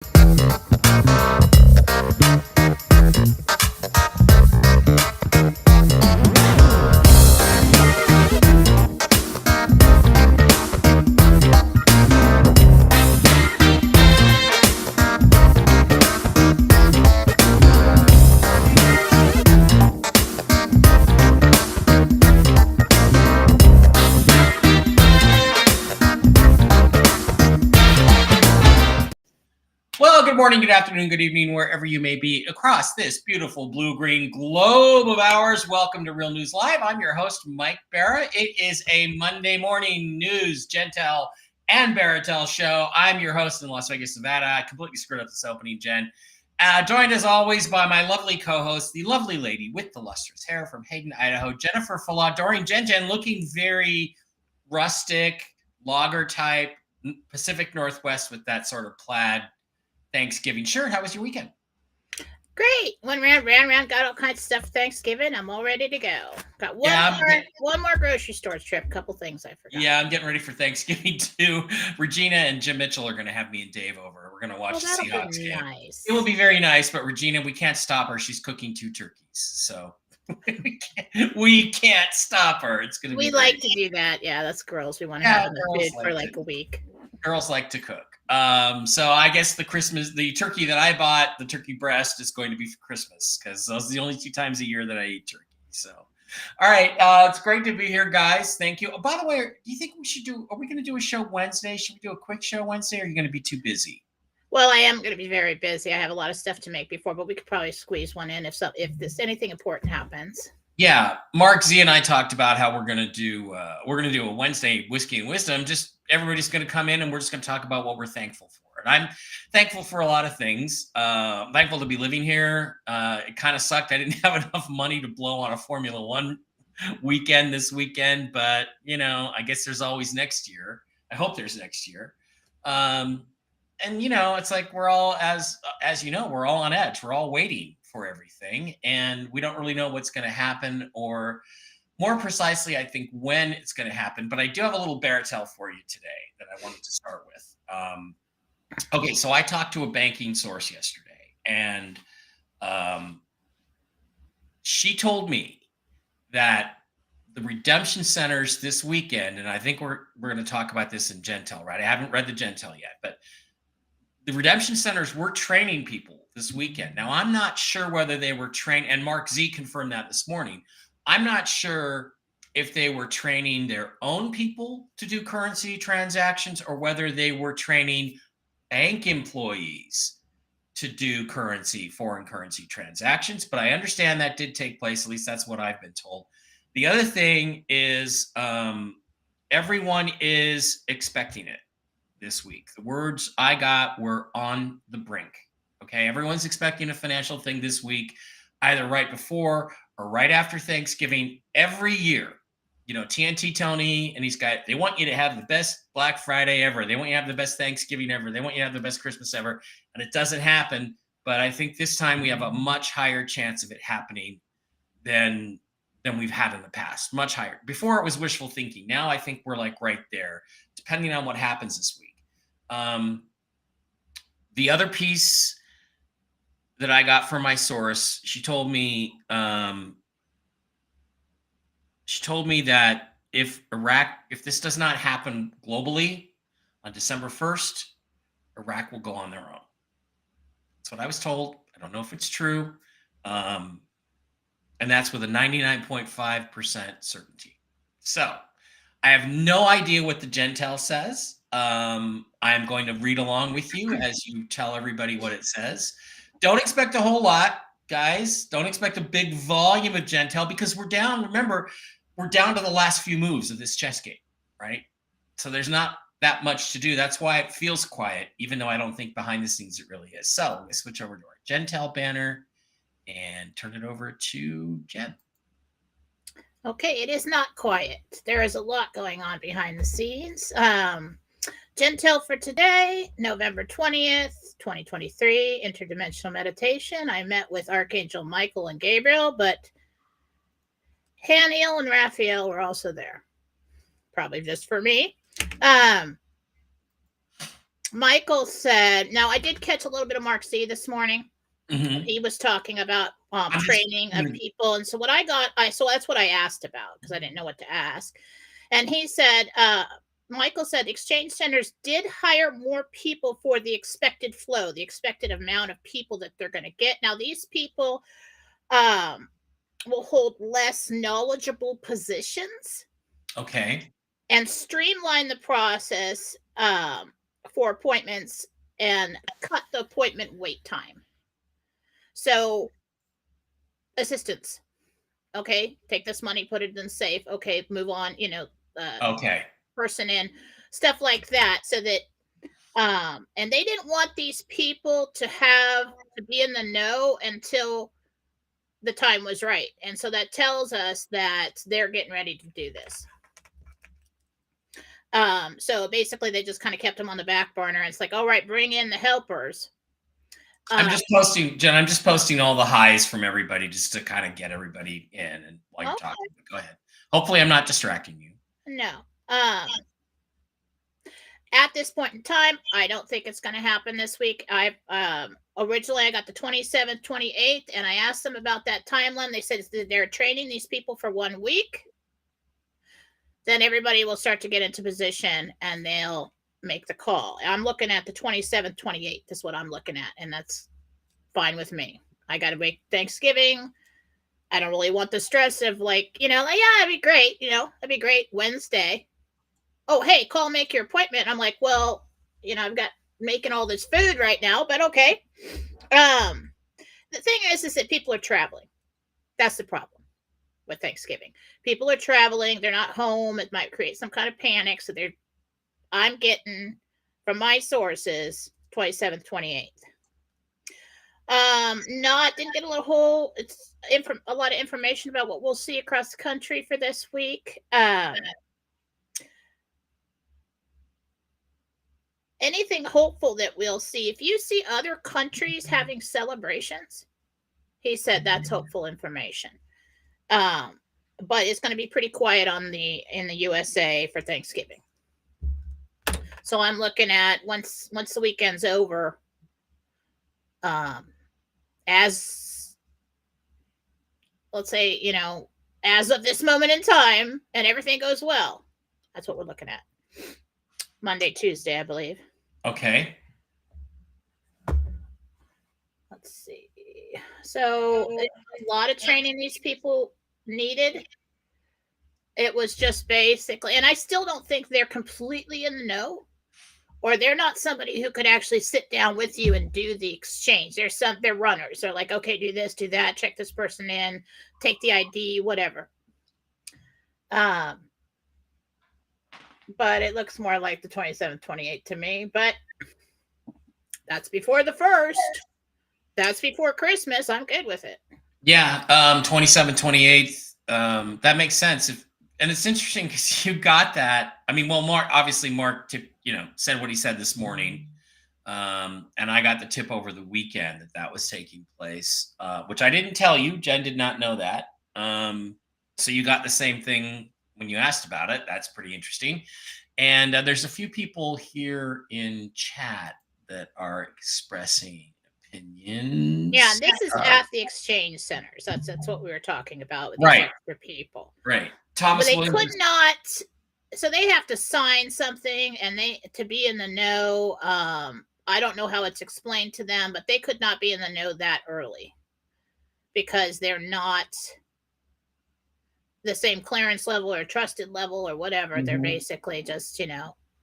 Good morning, good afternoon, good evening, wherever you may be across this beautiful blue-green globe of ours. Welcome to Real News Live. I'm your host, Mike Barra. It is a Monday morning news, Jentel, and Baratel show. I'm your host in Las Vegas, Nevada. I completely screwed up this opening, Jen. Joined as always by my lovely co-host, the lovely lady with the lustrous hair from Hayden, Idaho, Jennifer Faladorian. Jen looking very rustic, logger type, Pacific Northwest with that sort of plaid Thanksgiving shirt. How was your weekend? Great. Went around, got all kinds of stuff for Thanksgiving. I'm all ready to go. Got one more grocery store trip. A couple things I forgot. Yeah, I'm getting ready for Thanksgiving too. Regina and Jim Mitchell are going to have me and Dave over. We're going to watch the Seahawks game. Nice. It will be very nice, but Regina, we can't stop her. She's cooking 2 turkeys, so we can't stop her. It's going to be. We like to do that. Yeah, that's girls. We want to have them food for like a week. Girls like to cook. So I guess the turkey that I bought, the turkey breast, is going to be for Christmas because those are the only 2 times a year that I eat turkey. So, all right. It's great to be here, guys. Thank you. By the way, do you think are we going to do a show Wednesday? Should we do a quick show Wednesday, or are you going to be too busy? Well, I am going to be very busy. I have a lot of stuff to make before, but we could probably squeeze one in if anything important happens. Yeah, Mark Z and I talked about how we're going to do a Wednesday Whiskey and Wisdom. Just everybody's going to come in and we're just going to talk about what we're thankful for. And I'm thankful for a lot of things. I'm thankful to be living here. It kind of sucked. I didn't have enough money to blow on a Formula One weekend this weekend, but I guess there's always next year. I hope there's next year. And it's like we're all as we're all on edge. We're all waiting for everything, and we don't really know what's going to happen, or more precisely, I think when it's going to happen. But I do have a little Baratel for you today that I wanted to start with. Okay, so I talked to a banking source yesterday, and she told me that the redemption centers this weekend, and I think we're going to talk about this in Jentel, right? I haven't read the Jentel yet, but the redemption centers were training people this weekend. Now, I'm not sure whether they were trained, and Mark Z confirmed that this morning. I'm not sure if they were training their own people to do currency transactions or whether they were training bank employees to do foreign currency transactions. But I understand that did take place. At least that's what I've been told. The other thing is everyone is expecting it this week. The words I got were on the brink. Okay, everyone's expecting a financial thing this week, either right before or right after Thanksgiving. Every year, TNT Tony and these guys, they want you to have the best Black Friday ever. They want you to have the best Thanksgiving ever. They want you to have the best Christmas ever. And it doesn't happen. But I think this time we have a much higher chance of it happening than we've had in the past. Much higher. Before it was wishful thinking. Now I think we're like right there, depending on what happens this week. The other piece that I got from my source, she told me that if this does not happen globally on December 1st, Iraq will go on their own. That's what I was told. I don't know if it's true. And that's with a 99.5% certainty. So I have no idea what the Jentel says. I'm going to read along with you as you tell everybody what it says. Don't expect a whole lot, guys. Don't expect a big volume of Jentel because we're down. Remember, we're down to the last few moves of this chess game, right? So there's not that much to do. That's why it feels quiet, even though I don't think behind the scenes it really is. So let's switch over to our Jentel banner and turn it over to Jen. Okay, it is not quiet. There is a lot going on behind the scenes. Jentel for today, November 20th, 2023, interdimensional meditation. I met with Archangel Michael and Gabriel, but Haniel and Raphael were also there. Probably just for me. Michael said, now I did catch a little bit of Mark C this morning. Mm-hmm. He was talking about training of people. And so what I got, so that's what I asked about because I didn't know what to ask. And he said, Michael said exchange centers did hire more people for the expected flow, the expected amount of people that they're going to get. Now, these people will hold less knowledgeable positions. Okay. And streamline the process for appointments and cut the appointment wait time. So, assistants, okay, take this money, put it in safe. Okay, move on. Okay. Person in, stuff like that, so that and they didn't want these people to be in the know until the time was right, and so that tells us that they're getting ready to do this. So basically they just kind of kept them on the back burner, and it's like, all right, bring in the helpers. I'm just posting, Jen, I'm just posting all the highs from everybody just to kind of get everybody in. And while you're talking, go ahead. Hopefully I'm not distracting you. No. At this point in time, I don't think it's going to happen this week. Originally I got the 27th, 28th, and I asked them about that timeline. They said they're training these people for 1 week. Then everybody will start to get into position and they'll make the call. I'm looking at the 27th, 28th is what I'm looking at. And that's fine with me. I got to wait Thanksgiving. I don't really want the stress of like, yeah, it'd be great. It'd be great Wednesday. Oh, hey, call, make your appointment. I'm like, well, I've got making all this food right now, but okay. The thing is that people are traveling. That's the problem with Thanksgiving. People are traveling. They're not home. It might create some kind of panic. So I'm getting from my sources 27th, 28th. Didn't get a lot of information about what we'll see across the country for this week. Anything hopeful that we'll see. If you see other countries having celebrations, he said that's hopeful information. But it's going to be pretty quiet in the USA for Thanksgiving. So I'm looking at once the weekend's over, as let's say, as of this moment in time and everything goes well, that's what we're looking at. Monday, Tuesday, I believe. Okay. Let's see. So a lot of training these people needed. It was just basically, and I still don't think they're completely in the know, or they're not somebody who could actually sit down with you and do the exchange. They're runners. They're like, okay, do this, do that, check this person in, take the ID, whatever. But it looks more like the 27th, 28th to me. But that's before the 1st. That's before Christmas. I'm good with it. Yeah, 27th, 28th. That makes sense. And it's interesting because you got that. I mean, well, Mark said what he said this morning. And I got the tip over the weekend that was taking place, which I didn't tell you. Jen did not know that. So you got the same thing when you asked about it. That's pretty interesting. And there's a few people here in chat that are expressing opinions. Yeah, this is at the exchange centers. That's what we were talking about with right for people. Right. Thomas but they Williams. Could not. So they have to sign something, and to be in the know. I don't know how it's explained to them, but they could not be in the know that early because they're not the same clearance level or trusted level or whatever. Mm-hmm. They're basically just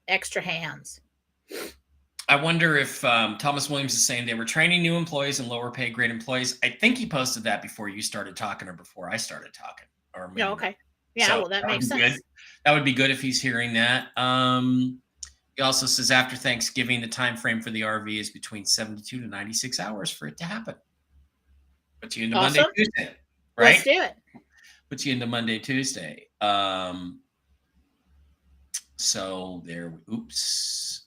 extra hands. I wonder if Thomas Williams is saying they were training new employees and lower pay grade employees. I think he posted that before you started talking or before I started talking. Or maybe. Okay. Yeah, so well, that makes sense. Good. That would be good if he's hearing that. He also says after Thanksgiving, the time frame for the RV is between 72 to 96 hours for it to happen. Puts you into Monday, Tuesday, right? Let's do it. Puts you into Monday, Tuesday. So there. Oops.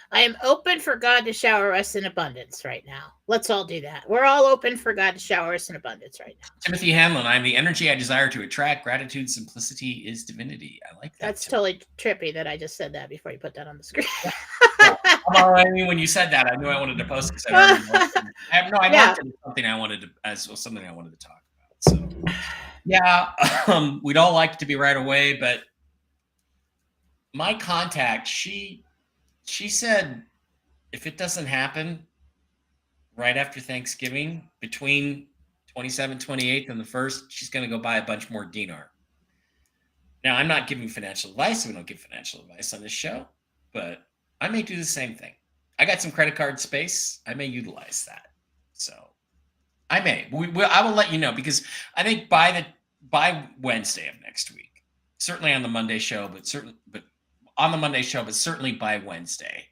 I am open for God to shower us in abundance right now. Let's all do that. We're all open for God to shower us in abundance right now. Timothy Hanlon, I'm the energy I desire to attract. Gratitude, simplicity is divinity. I like that. That's totally trippy that I just said that before you put that on the screen. Well, I mean, when you said that, I knew I wanted to post because I already marked it. I marked it as something I wanted to talk about. So, yeah, we'd all like it to be right away, but my contact, she said if it doesn't happen right after Thanksgiving, between 27th, 28th, and the 1st, she's going to go buy a bunch more dinar. Now, I'm not giving financial advice. We don't give financial advice on this show, but I may do the same thing. I got some credit card space. I may utilize that. So I may. I will let you know, because I think by Wednesday of next week, certainly on the Monday show, but certainly by Wednesday,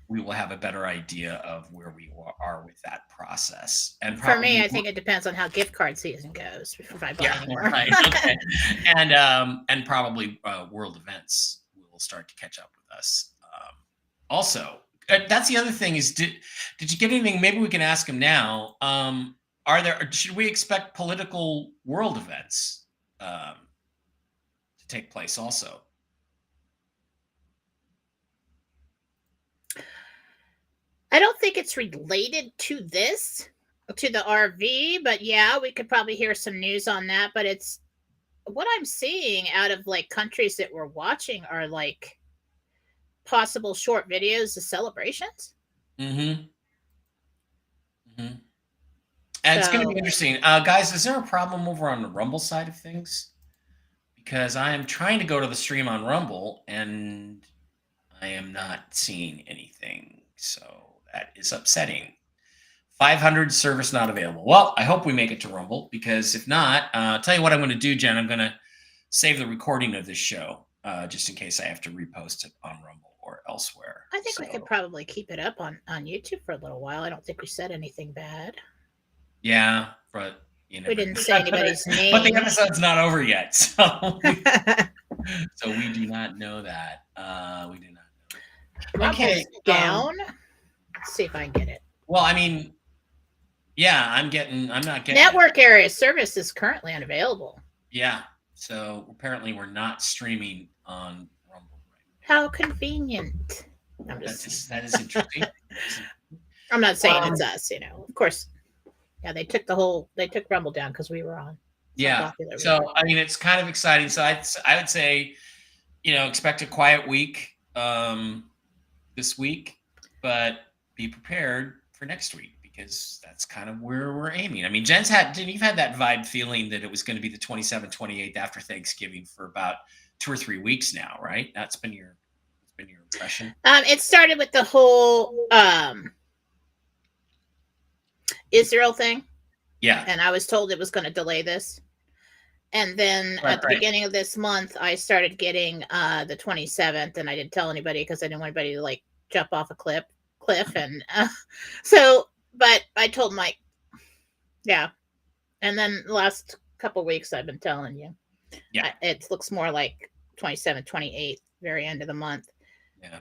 we will have a better idea of where we are with that process. And for me, I think it depends on how gift card season goes before I buy anymore. Right. Okay. And probably world events will start to catch up with us. Also, that's the other thing is, did you get anything? Maybe we can ask him now. Should we expect political world events to take place also? I don't think it's related to the RV, but yeah, we could probably hear some news on that. But it's what I'm seeing out of like countries that we're watching are like possible short videos of celebrations. Mm-hmm. Mm-hmm. And it's going to be interesting. Guys, is there a problem over on the Rumble side of things? Because I am trying to go to the stream on Rumble and I am not seeing anything. So that is upsetting. 500 service not available. Well, I hope we make it to Rumble, because if not, I'll tell you what I'm going to do, Jen. I'm going to save the recording of this show just in case I have to repost it on Rumble or elsewhere. I think we could probably keep it up on YouTube for a little while. I don't think we said anything bad. Yeah, but we didn't say anybody's name. But the episode's not over yet, so we do not know that. We do not know. Okay, down. Let's see if I can get it. Well, I mean, yeah, I'm not getting network area service is currently unavailable. Yeah, so apparently we're not streaming on Rumble right now. How convenient. That is interesting. I'm not saying it's us, of course. Yeah, they took Rumble down because we were on. Yeah. So I mean, it's kind of exciting. So I would say, expect a quiet week this week, but be prepared for next week, because that's kind of where we're aiming. I mean, you've had that vibe feeling that it was going to be the 27th, 28th after Thanksgiving for about 2 or 3 weeks now, right? That's been your impression. It started with the whole Israel thing. Yeah. And I was told it was going to delay this. And then at the beginning of this month, I started getting the 27th, and I didn't tell anybody because I didn't want anybody to like jump off a cliff. And but I told Mike, yeah. And then the last couple of weeks, I've been telling you, yeah, it looks more like 27th, 28th, very end of the month. Yeah.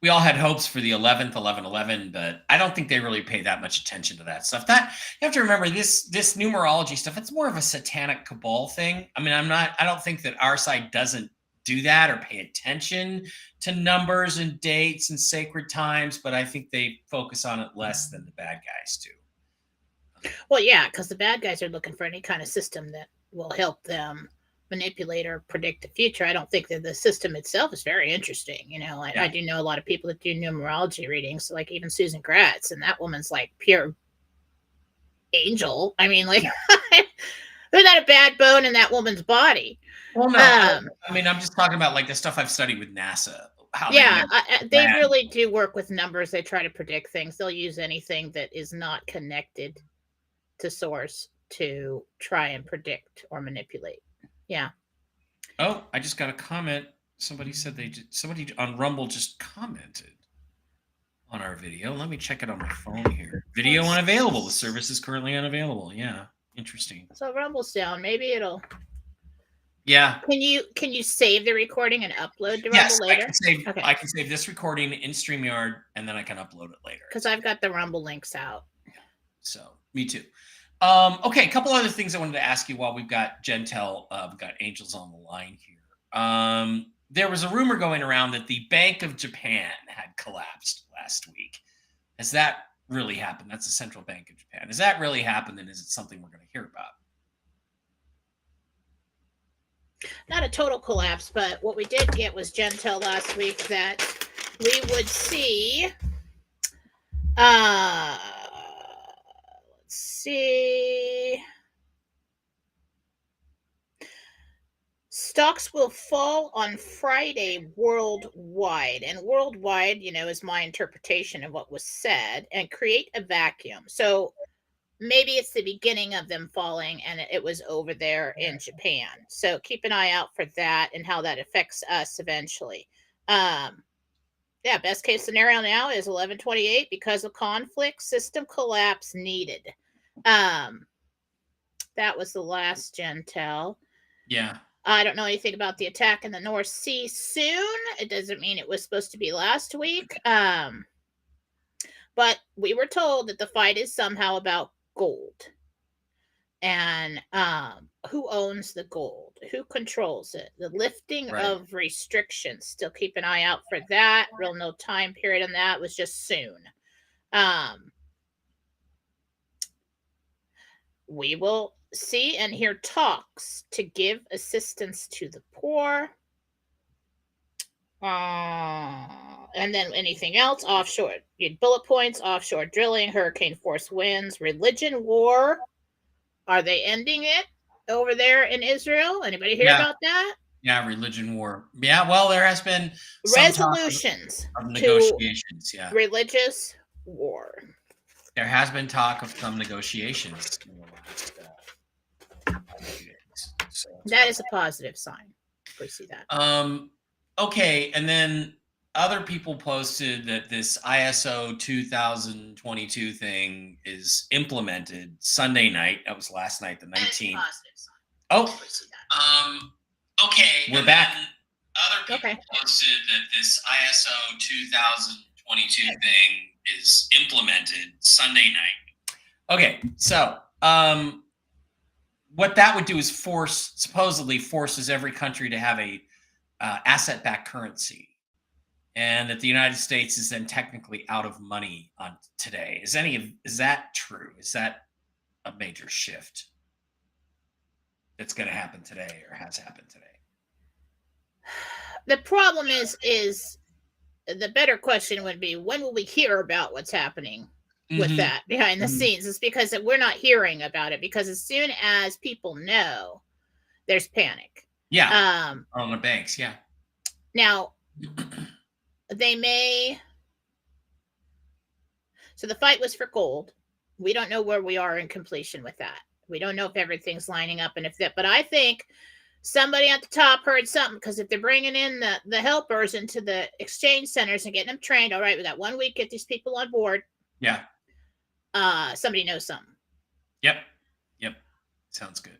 We all had hopes for the 11th, 11/11, but I don't think they really pay that much attention to that stuff. That you have to remember this numerology stuff. It's more of a satanic cabal thing. I mean, I don't think that our side doesn't do that or pay attention to numbers and dates and sacred times, but I think they focus on it less than the bad guys do. Well, yeah, because the bad guys are looking for any kind of system that will help them manipulate or predict the future. I don't think that the system itself is very interesting. I do know a lot of people that do numerology readings, like even Susan Gratz, and that woman's like pure angel. I mean, like there's not a bad bone in that woman's body. Well, no, I mean, I'm just talking about like the stuff I've studied with NASA. They really do work with numbers. They try to predict things. They'll use anything that is not connected to source to try and predict or manipulate. Yeah. Oh, I just got a comment. Somebody said somebody on Rumble just commented on our video. Let me check it on my phone here. Video unavailable. The service is currently unavailable. Yeah. Interesting. So Rumble's down. Maybe it'll. Yeah. Can you save the recording and upload to Rumble later? I can save this recording in StreamYard, and then I can upload it later. Because I've got the Rumble links out. So me too. Okay, a couple other things I wanted to ask you while we've got Jentel, we've got Angels on the line here. there was a rumor going around that the Bank of Japan had collapsed last week. Has that really happened? That's the Central Bank of Japan. Has that really happened, and is it something we're going to hear about? Not a total collapse, but what we did get was Jentel last week that we would see. Let's see. Stocks will fall on Friday worldwide. And worldwide, is my interpretation of what was said, and create a vacuum. So maybe it's the beginning of them falling and it was over there in Japan. So keep an eye out for that and how that affects us eventually. Best case scenario now is 1128 because of conflict, system collapse needed. That was the last Jentel. Yeah. I don't know anything about the attack in the North Sea soon. It doesn't mean it was supposed to be last week. But we were told that the fight is somehow about gold. And who owns the gold? Who controls it? The lifting of restrictions. Still keep an eye out for that. Real no time period on that. It was just soon. We will see and hear talks to give assistance to the poor. And then anything else, offshore, bullet points, offshore drilling, hurricane force winds, religion war. Are they ending it over there in Israel? Anybody hear about that? Yeah, religion war. Yeah, well, there has been resolutions of negotiations. To religious war. There has been talk of some negotiations in the last few days. So that is a positive sign. We see that. Okay, and then other people posted that this ISO 2022 thing is implemented Sunday night. That was last night, the 19th. Oh, okay. We're back. Other people posted that this ISO 2022 thing is implemented Sunday night. Okay, so what that would do is supposedly forces every country to have a asset-backed currency, and that the United States is then technically out of money on today. Is that true? Is that a major shift that's going to happen today or has happened today? The problem is the better question would be, when will we hear about what's happening with that behind the scenes? It's because we're not hearing about it, because as soon as people know, there's panic. Yeah. On the banks. Yeah. Now, they may. So the fight was for gold. We don't know where we are in completion with that. We don't know if everything's lining up and if that. But I think somebody at the top heard something, because if they're bringing in the helpers into the exchange centers and getting them trained, all right, we got 1 week, get these people on board. Yeah. Somebody knows something. Yep. Sounds good.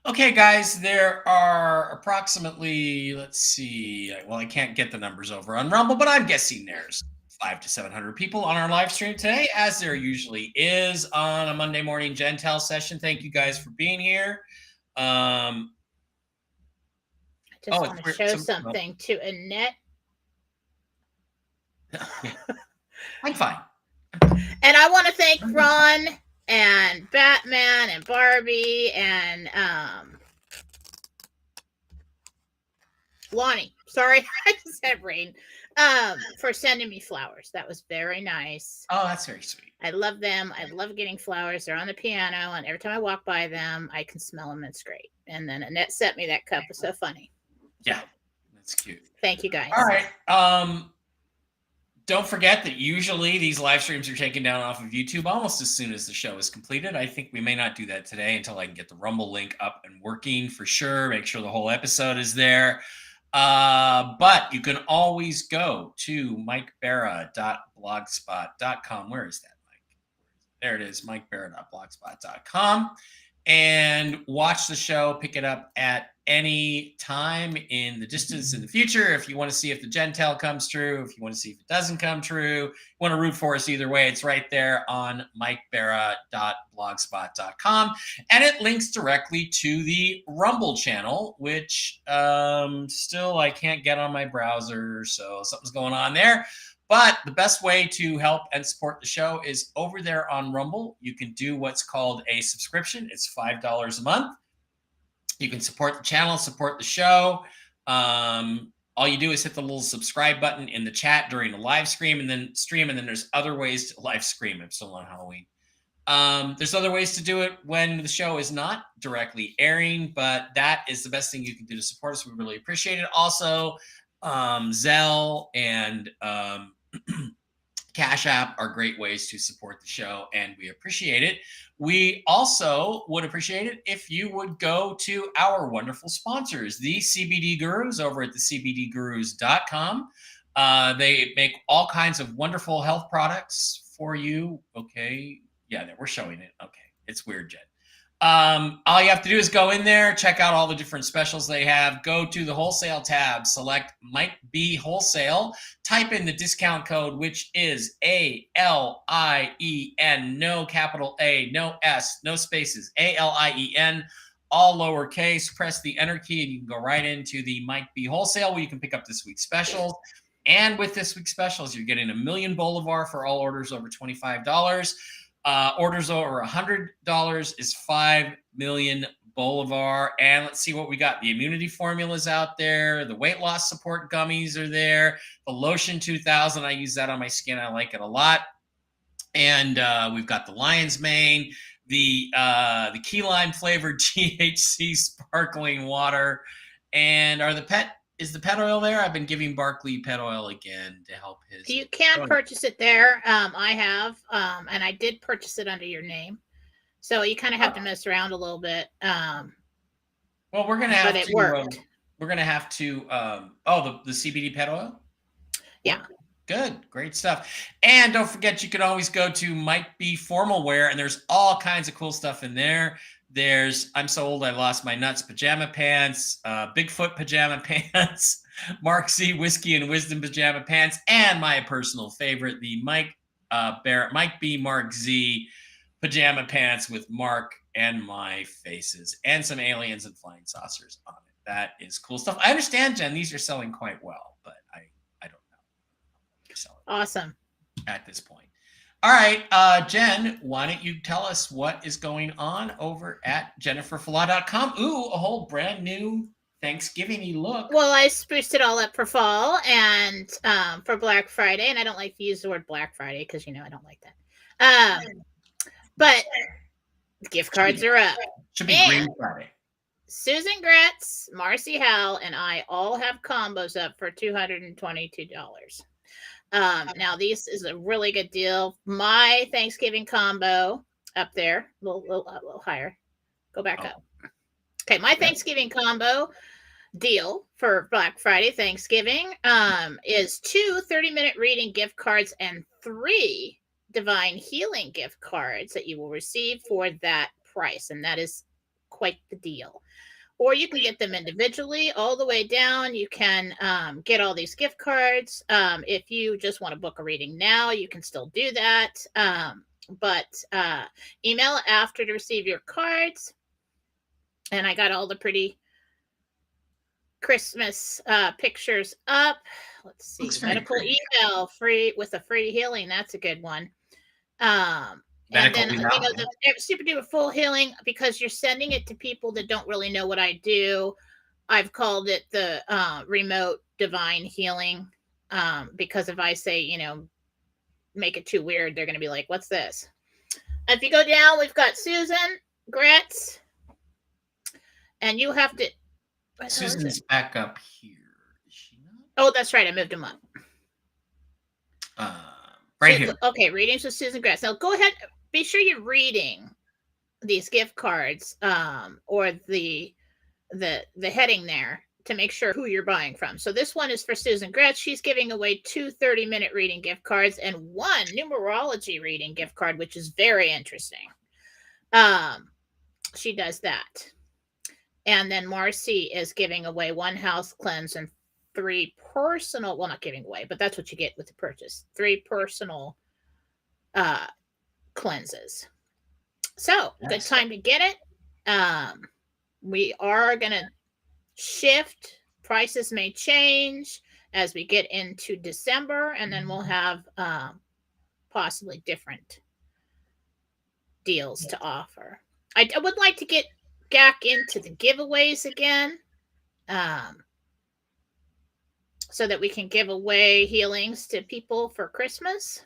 Okay, guys, there are approximately, let's see, well, I can't get the numbers over on Rumble, but I'm guessing there's 500 to 700 people on our live stream today, as there usually is on a Monday morning Jentel session. Thank you guys for being here. I just want to show something to Annette. I'm fine. And I want to thank Ron and Batman and Barbie and Lonnie. Sorry, I just had rain. For sending me flowers. That was very nice. Oh, that's very sweet. I love them. I love getting flowers. They're on the piano, and every time I walk by them, I can smell them. It's great. And then Annette sent me that cup. It's so funny. Yeah, that's cute. Thank you, guys. All right. Don't forget that usually these live streams are taken down off of YouTube almost as soon as the show is completed. I think we may not do that today until I can get the Rumble link up and working for sure. Make sure the whole episode is there. But you can always go to mikebera.blogspot.com. Where is that, Mike? There it is, mikebera.blogspot.com. and watch the show. Pick it up at any time in the distance in the future. If you want to see if the Jentel comes true, if you want to see if it doesn't come true, you want to root for us either way, it's right there on mikebera.blogspot.com. And it links directly to the Rumble channel, which still I can't get on my browser. So something's going on there. But the best way to help and support the show is over there on Rumble. You can do what's called a subscription. It's $5 a month. You can support the channel, support the show. All you do is hit the little subscribe button in the chat during the live stream, and then there's other ways to live stream. I'm still on Halloween. There's other ways to do it when the show is not directly airing, but that is the best thing you can do to support us. We really appreciate it. Also, Zelle and CashApp are great ways to support the show, and we appreciate it. We also would appreciate it if you would go to our wonderful sponsors, the CBD Gurus over at thecbdgurus.com. They make all kinds of wonderful health products for you. Okay. Yeah, we're showing it. Okay. It's weird, Jen. All you have to do is go in there, check out all the different specials they have. Go to the wholesale tab, select Might Be Wholesale, type in the discount code, which is ALIEN, no capital A, no S, no spaces, ALIEN, all lowercase. Press the enter key and you can go right into the Might Be Wholesale where you can pick up this week's specials. And with this week's specials, you're getting a million Bolivar for all orders over $25. Orders over $100 is 5 million Bolivar. And let's see what we got. The immunity formulas out there. The weight loss support gummies are there. The lotion 2000. I use that on my skin. I like it a lot. And we've got the lion's mane, the key lime flavored THC sparkling water. And is the pet oil there? I've been giving Barkley pet oil again to help his. You can purchase it there. I have, and I did purchase it under your name. So you kind of have to mess around a little bit. Well, we're going to have to. We're going to have to. The CBD pet oil? Yeah. Good. Great stuff. And don't forget, you can always go to Might Be Formal Wear, and there's all kinds of cool stuff in there. There's I'm So Old I Lost My Nuts pajama pants, Bigfoot pajama pants, Mark Z Whiskey and Wisdom pajama pants, and my personal favorite, the Mike B Mark Z pajama pants with Mark and my faces and some aliens and flying saucers on it. That is cool stuff. I understand, Jen, these are selling quite well, but I don't know. Awesome. At this point. All right, Jen, why don't you tell us what is going on over at jenniferflaw.com? Ooh, a whole brand new Thanksgiving-y look. Well, I spruced it all up for fall and for Black Friday, and I don't like to use the word Black Friday because, I don't like that. But gift cards are up. Should be Green Friday. Susan Gretz, Marcy Howell, and I all have combos up for $222. Now this is a really good deal. My Thanksgiving combo up there, a little higher. Go back up. Okay, my Thanksgiving combo deal for Black Friday Thanksgiving is 2 30-minute reading gift cards and 3 Divine Healing gift cards that you will receive for that price, and that is quite the deal. Or you can get them individually all the way down. You can get all these gift cards. If you just want to book a reading now, you can still do that. But email after to receive your cards. And I got all the pretty Christmas pictures up. Let's see. Medical email free with a free healing. That's a good one. And then, the super duper full healing, because you're sending it to people that don't really know what I do. I've called it the remote divine healing because if I say, make it too weird, they're going to be like, what's this? If you go down, we've got Susan Gretz, and you have to. Susan's back up here. Is she not? Oh, that's right. I moved him up. Right here. Okay, readings with Susan Gretz. Now go ahead. Be sure you're reading these gift cards or the heading there to make sure who you're buying from. So this one is for Susan Gretz. She's giving away 2 30-minute reading gift cards and 1 numerology reading gift card, which is very interesting. she does that. And then Marcy is giving away 1 house cleanse and 3 personal, well, not giving away, but that's what you get with the purchase, 3 personal cleanses. So good time to get it. We are going to shift. Prices may change as we get into December, and then we'll have possibly different deals to offer. I would like to get back into the giveaways again, so that we can give away healings to people for Christmas,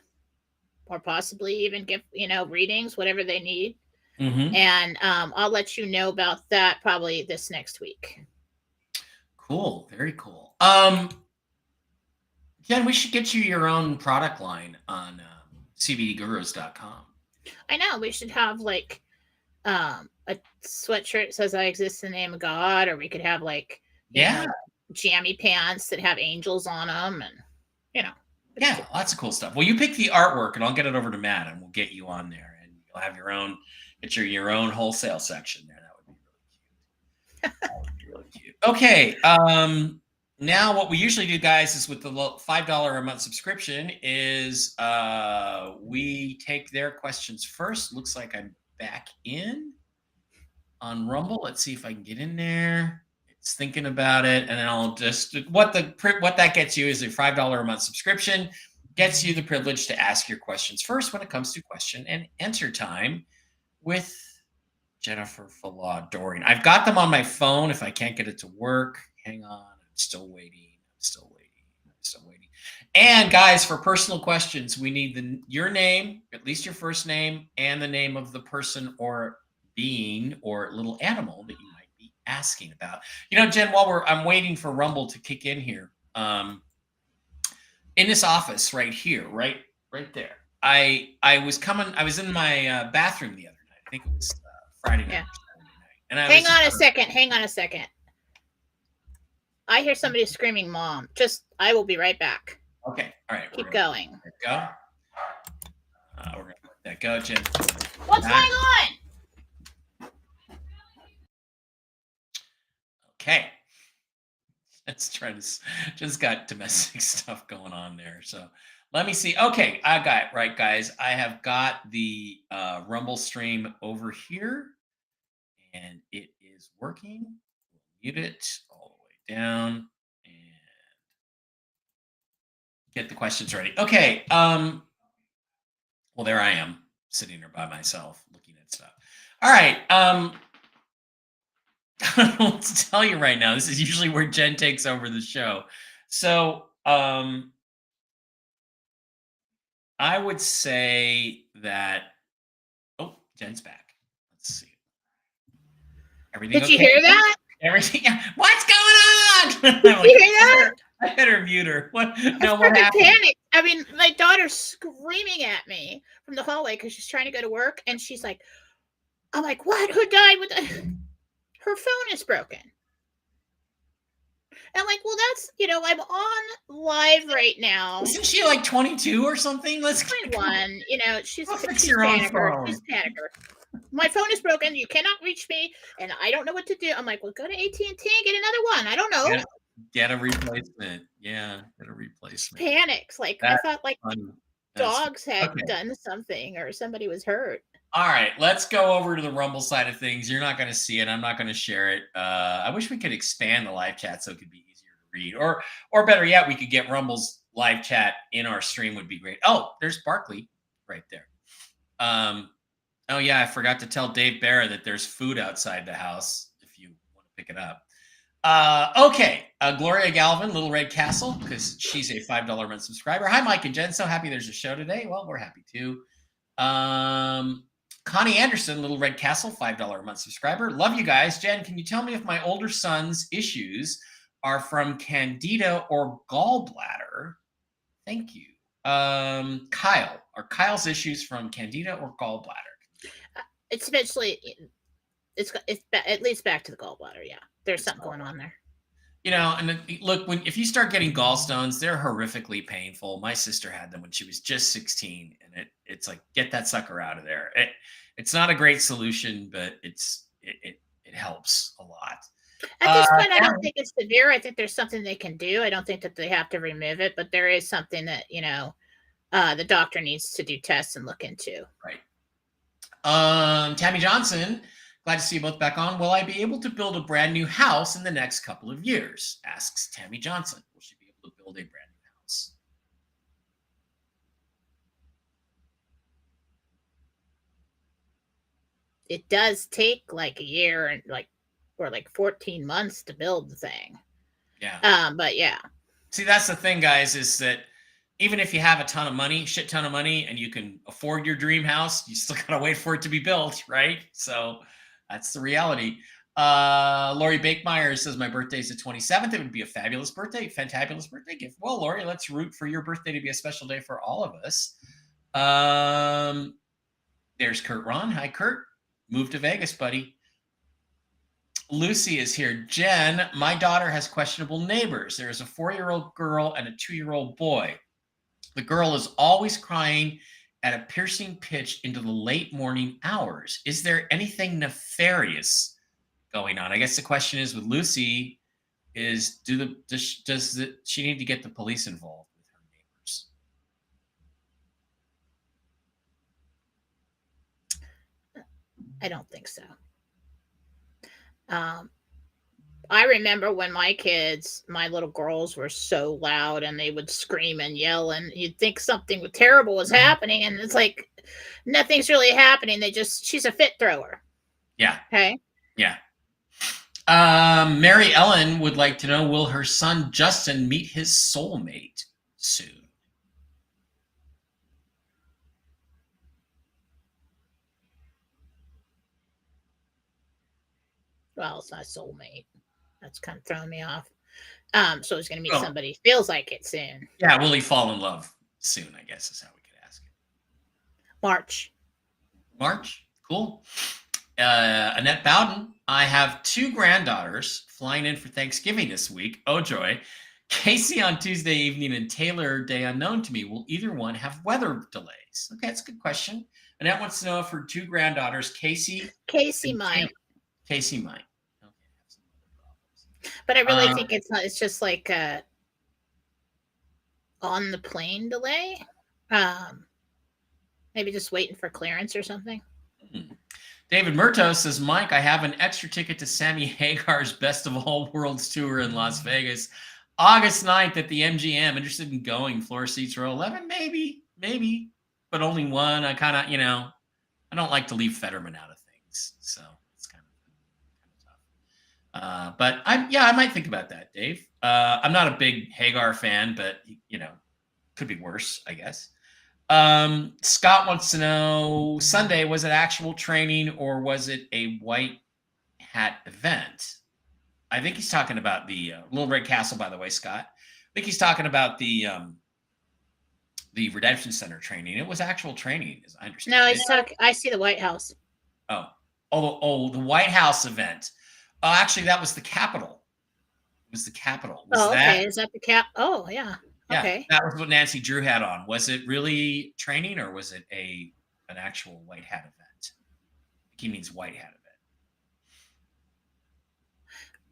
or possibly even give, readings, whatever they need. Mm-hmm. And I'll let you know about that probably this next week. Cool. Very cool. Jen, we should get you your own product line on cbdgurus.com. I know. We should have like a sweatshirt that says I exist in the name of God, or we could have like, jammy pants that have angels on them, and yeah, lots of cool stuff. Well, you pick the artwork and I'll get it over to Matt and we'll get you on there, and you'll have your own wholesale section there. That would be really cute. Okay. Now what we usually do, guys, is with the $5 a month subscription is we take their questions first. Looks like I'm back in on Rumble. Let's see if I can get in there. It's thinking about it, and then I'll just what that gets you is a $5 a month subscription. Gets you the privilege to ask your questions first when it comes to question and answer time with Jennifer Falah Dorian. I've got them on my phone. If I can't get it to work, hang on. I'm still waiting. And guys, for personal questions, we need your name, at least your first name, and the name of the person or being or little animal that you might be asking about. Jen, while I'm waiting for Rumble to kick in here, in this office right here, right there, I was in my bathroom the other night. I think it was Friday night. Yeah. And hang on a second. I hear somebody screaming, "Mom!" I will be right back. Okay. All right. Keep going. Let that go. We're gonna let that go, Jen. What's going on? Okay. Let's try this. Just got domestic stuff going on there. So let me see. Okay, I got it right, guys. I have got the Rumble stream over here, and it is working. We'll mute it all the way down and get the questions ready. Okay. Well, there I am sitting there by myself looking at stuff. All right. I don't know what to tell you right now. This is usually where Jen takes over the show. So I would say that, Jen's back. Let's see. Everything Did you hear that? Everything. What's going on? Did you hear that? I better mute her. What? No, what happened? Panic. I mean, my daughter's screaming at me from the hallway because she's trying to go to work, and she's like, I'm like, what? Who died with her phone is broken. I'm like, well, that's, I'm on live right now. Isn't she like 22 or something? Let's 21. She's your own phone. She's panicker. My phone is broken. You cannot reach me, and I don't know what to do. I'm like, well, go to AT&T and get another one. I don't know. Get a replacement. Yeah, get a replacement. Panics. Like, I thought like dogs had done something or somebody was hurt. All right, let's go over to the Rumble side of things. You're not going to see it. I'm not going to share it. I wish we could expand the live chat so it could be easier to read. Or better yet, we could get Rumble's live chat in our stream would be great. Oh, there's Barkley right there. Oh, yeah, I forgot to tell Dave Barra that there's food outside the house if you want to pick it up. Okay, Gloria Galvin, Little Red Castle, because she's a $5 a month subscriber. Hi, Mike and Jen. So happy there's a show today. Well, we're happy too. Connie Anderson, Little Red Castle, $5 a month subscriber. Love you guys. Jen, can you tell me if my older son's issues are from candida or gallbladder? Thank you. Kyle, are Kyle's issues from candida or gallbladder? It's eventually, it's at least back to the gallbladder. Yeah, there's something going on there. And look, if you start getting gallstones, they're horrifically painful. My sister had them when she was just 16, and it's like, get that sucker out of there. It's not a great solution, but it's it helps a lot. At this point, I don't think it's severe. I think there's something they can do. I don't think that they have to remove it, but there is something that, the doctor needs to do tests and look into. Right. Tammy Johnson, glad to see you both back on. Will I be able to build a brand new house in the next couple of years? Asks Tammy Johnson. Will she be able to build a brand new house? It does take like a year and or 14 months to build the thing. Yeah. But yeah. See, that's the thing, guys, is that even if you have a shit ton of money, and you can afford your dream house, you still gotta wait for it to be built, right? So that's the reality. Lori Bakemeyer says my birthday is the 27th. It would be a fabulous birthday, fantabulous birthday gift. Well, Lori, let's root for your birthday to be a special day for all of us. There's Kurt Ron. Hi, Kurt. Move to Vegas, buddy. Lucy is here. Jen, my daughter has questionable neighbors. There is a 4-year-old girl and a 2-year-old boy. The girl is always crying at a piercing pitch into the late morning hours. Is there anything nefarious going on? I guess the question is with Lucy is, does she need to get the police involved with her neighbors? I don't think so. I remember when my little girls were so loud and they would scream and yell, and you'd think something terrible was happening, and it's like nothing's really happening. She's a fit thrower. Yeah. Okay. Yeah. Mary Ellen would like to know, will her son Justin meet his soulmate soon? Well, it's not a soulmate. That's kind of throwing me off. So he's going to meet somebody feels like it soon. Yeah, will he fall in love soon, I guess is how we could ask it. March? Cool. Annette Bowden, I have 2 granddaughters flying in for Thanksgiving this week. Oh, joy. Casey on Tuesday evening and Taylor day unknown to me. Will either one have weather delays? Okay, that's a good question. Annette wants to know if her 2 granddaughters, Casey might. Casey might. But I really think it's not. It's just like on the plane delay. Maybe just waiting for clearance or something. David Murto says, Mike, I have an extra ticket to Sammy Hagar's Best of All Worlds tour in Las Vegas, August 9th at the MGM. Interested in going? Floor seats row 11? Maybe, but only one. I kind of, I don't like to leave Fetterman out of things, so. But I might think about that, Dave. I'm not a big Hagar fan, but could be worse, I guess. Scott wants to know, Sunday, was it actual training or was it a white hat event? I think he's talking about the Little Red Castle, by the way, Scott. I think he's talking about the Redemption Center training. It was actual training, as I understand. No, he's talking. I see the White House. Oh, the White House event. Actually, that was the Capitol. It was the Capitol. Okay. Is that the cap? Oh, yeah. Yeah, okay. That was what Nancy Drew had on. Was it really training or was it an actual white hat event? He means white hat event.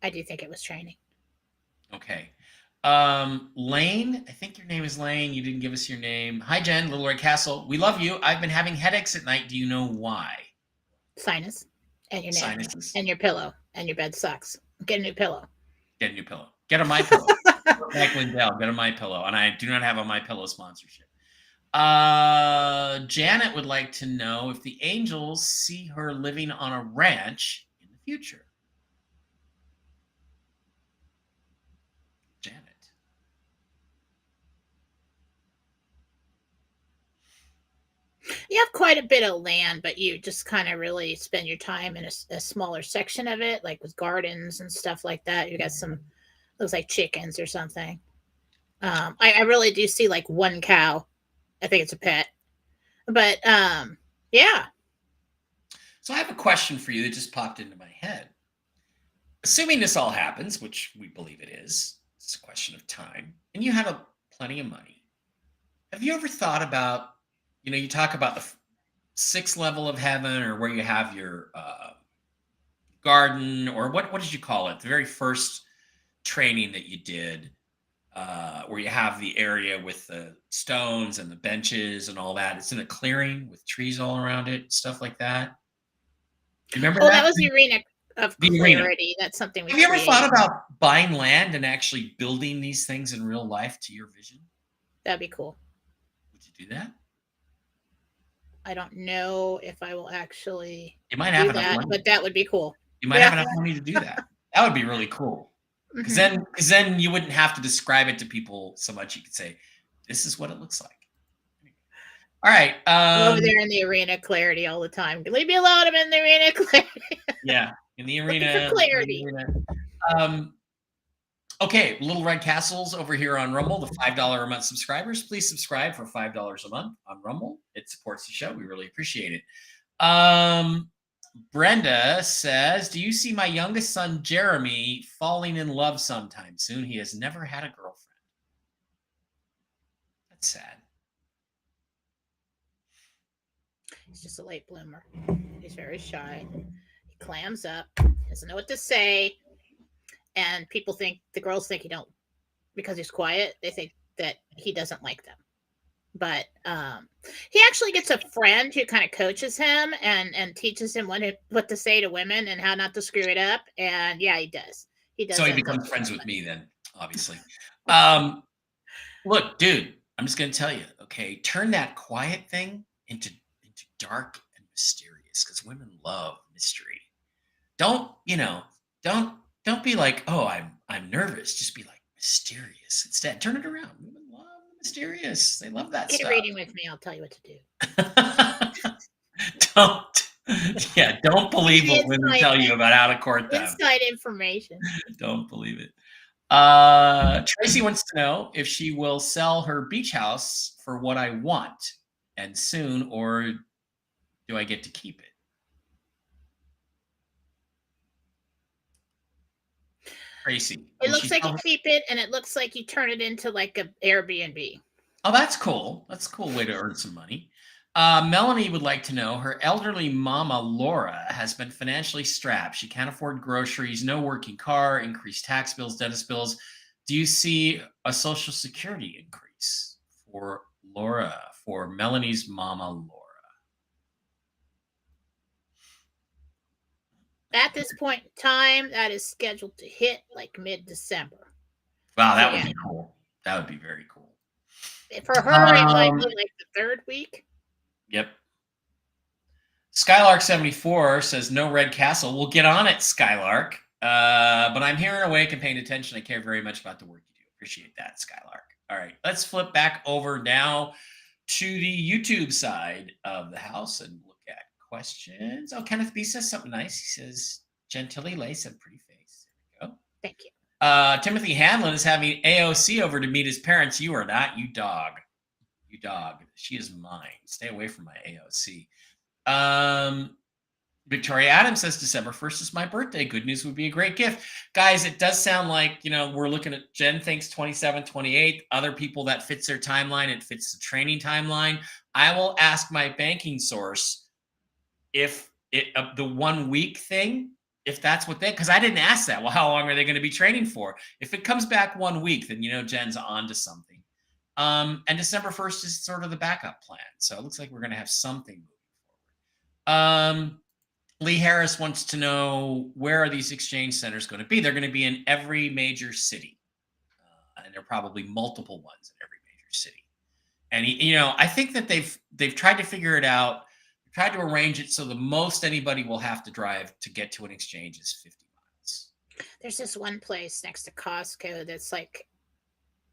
I do think it was training. Okay. Lane, I think your name is Lane. You didn't give us your name. Hi, Jen, Little Red Castle. We love you. I've been having headaches at night. Do you know why? Sinus. And your neck. Sinuses. And your pillow. And your bed sucks. Get a new pillow. Get a new pillow. Get a My Pillow. Like Lindell, get a My Pillow. And I do not have a My Pillow sponsorship. Janet would like to know if the Angels see her living on a ranch in the future. Janet. You have quite a bit of land, but you just kind of really spend your time in a smaller section of it, like with gardens and stuff like that. You got some, looks like chickens or something. I really do see like one cow. I think it's a pet. But yeah. So I have a question for you that just popped into my head. Assuming this all happens, which we believe it is, it's a question of time, and you have plenty of money. Have you ever thought about, you talk about the 6th level of heaven, or where you have your garden, or what did you call it? The very first training that you did, where you have the area with the stones and the benches and all that. It's in a clearing with trees all around it, stuff like that. Do you remember Oh, that? that was the Arena of The arena. Clarity. That's something we Have you ever thought created. about buying land and actually building these things in real life to your vision? That'd be cool. Would you do that? I don't know if I will actually You might have do enough that, money. but that would be cool. You might have enough money to do that. That would be really cool. Because then you wouldn't have to describe it to people so much. You could say, "This is what it looks like." All right. I'm over there in the Arena of Clarity all the time. Leave me alone. I'm in the Arena of Clarity. Yeah, in the arena. Looking for clarity. Okay, Little Red Castles over here on Rumble, the $5 a month subscribers. Please subscribe for $5 a month on Rumble. It supports the show. We really appreciate it. Brenda says, do you see my youngest son, Jeremy, falling in love sometime soon? He has never had a girlfriend. That's sad. He's just a late bloomer. He's very shy. He clams up, doesn't know what to say. And people think, the girls think he don't, because he's quiet, they think that he doesn't like them. But he actually gets a friend who kind of coaches him and teaches him what to say to women and how not to screw it up. And yeah, he does. He does. So he becomes friends with me then, obviously. Look, dude, I'm just going to tell you, okay, turn that quiet thing into dark and mysterious, because women love mystery. Don't be like, oh, I'm nervous. Just be like mysterious instead. Turn it around. Women love mysterious. They love that stuff. Get a reading with me. I'll tell you what to do. Don't believe what women tell you about how to court them. Inside information. Don't believe it. Tracy wants to know if she will sell her beach house for what I want and soon, or do I get to keep it? Tracy. It looks like you keep it, and it looks like you turn it into like an Airbnb. Oh, that's cool. That's a cool way to earn some money. Melanie would like to know, her elderly mama, Laura, has been financially strapped. She can't afford groceries, no working car, increased tax bills, dentist bills. Do you see a Social Security increase for Laura, for Melanie's mama, Laura? At this point in time, that is scheduled to hit like mid-December. Wow, that would be cool. That would be very cool. For her, it might be like the third week. Yep. Skylark74 says, no Red Castle. We'll get on it, Skylark. But I'm here and awake and paying attention. I care very much about the work you do. Appreciate that, Skylark. All right, let's flip back over now to the YouTube side of the house and look at questions. Oh, Kenneth B says something nice. He says, Gentili lace and pretty face. There we go. Thank you. Timothy Hanlon is having AOC over to meet his parents. You are not, you dog. You dog. She is mine. Stay away from my AOC. Victoria Adams says December 1st is my birthday. Good news would be a great gift. Guys, it does sound like, we're looking at Jen thinks 27th, 28th. Other people that fits their timeline. It fits the training timeline. I will ask my banking source if the 1 week thing, if that's what because I didn't ask that. Well, how long are they going to be training for? If it comes back 1 week, then, Jen's on to something. And December 1st is sort of the backup plan. So it looks like we're going to have something moving forward. Lee Harris wants to know, where are these exchange centers going to be? They're going to be in every major city. And there are probably multiple ones in every major city. And, I think that they've tried to figure it out. Tried to arrange it so the most anybody will have to drive to get to an exchange is 50 miles. There's this one place next to Costco that's like,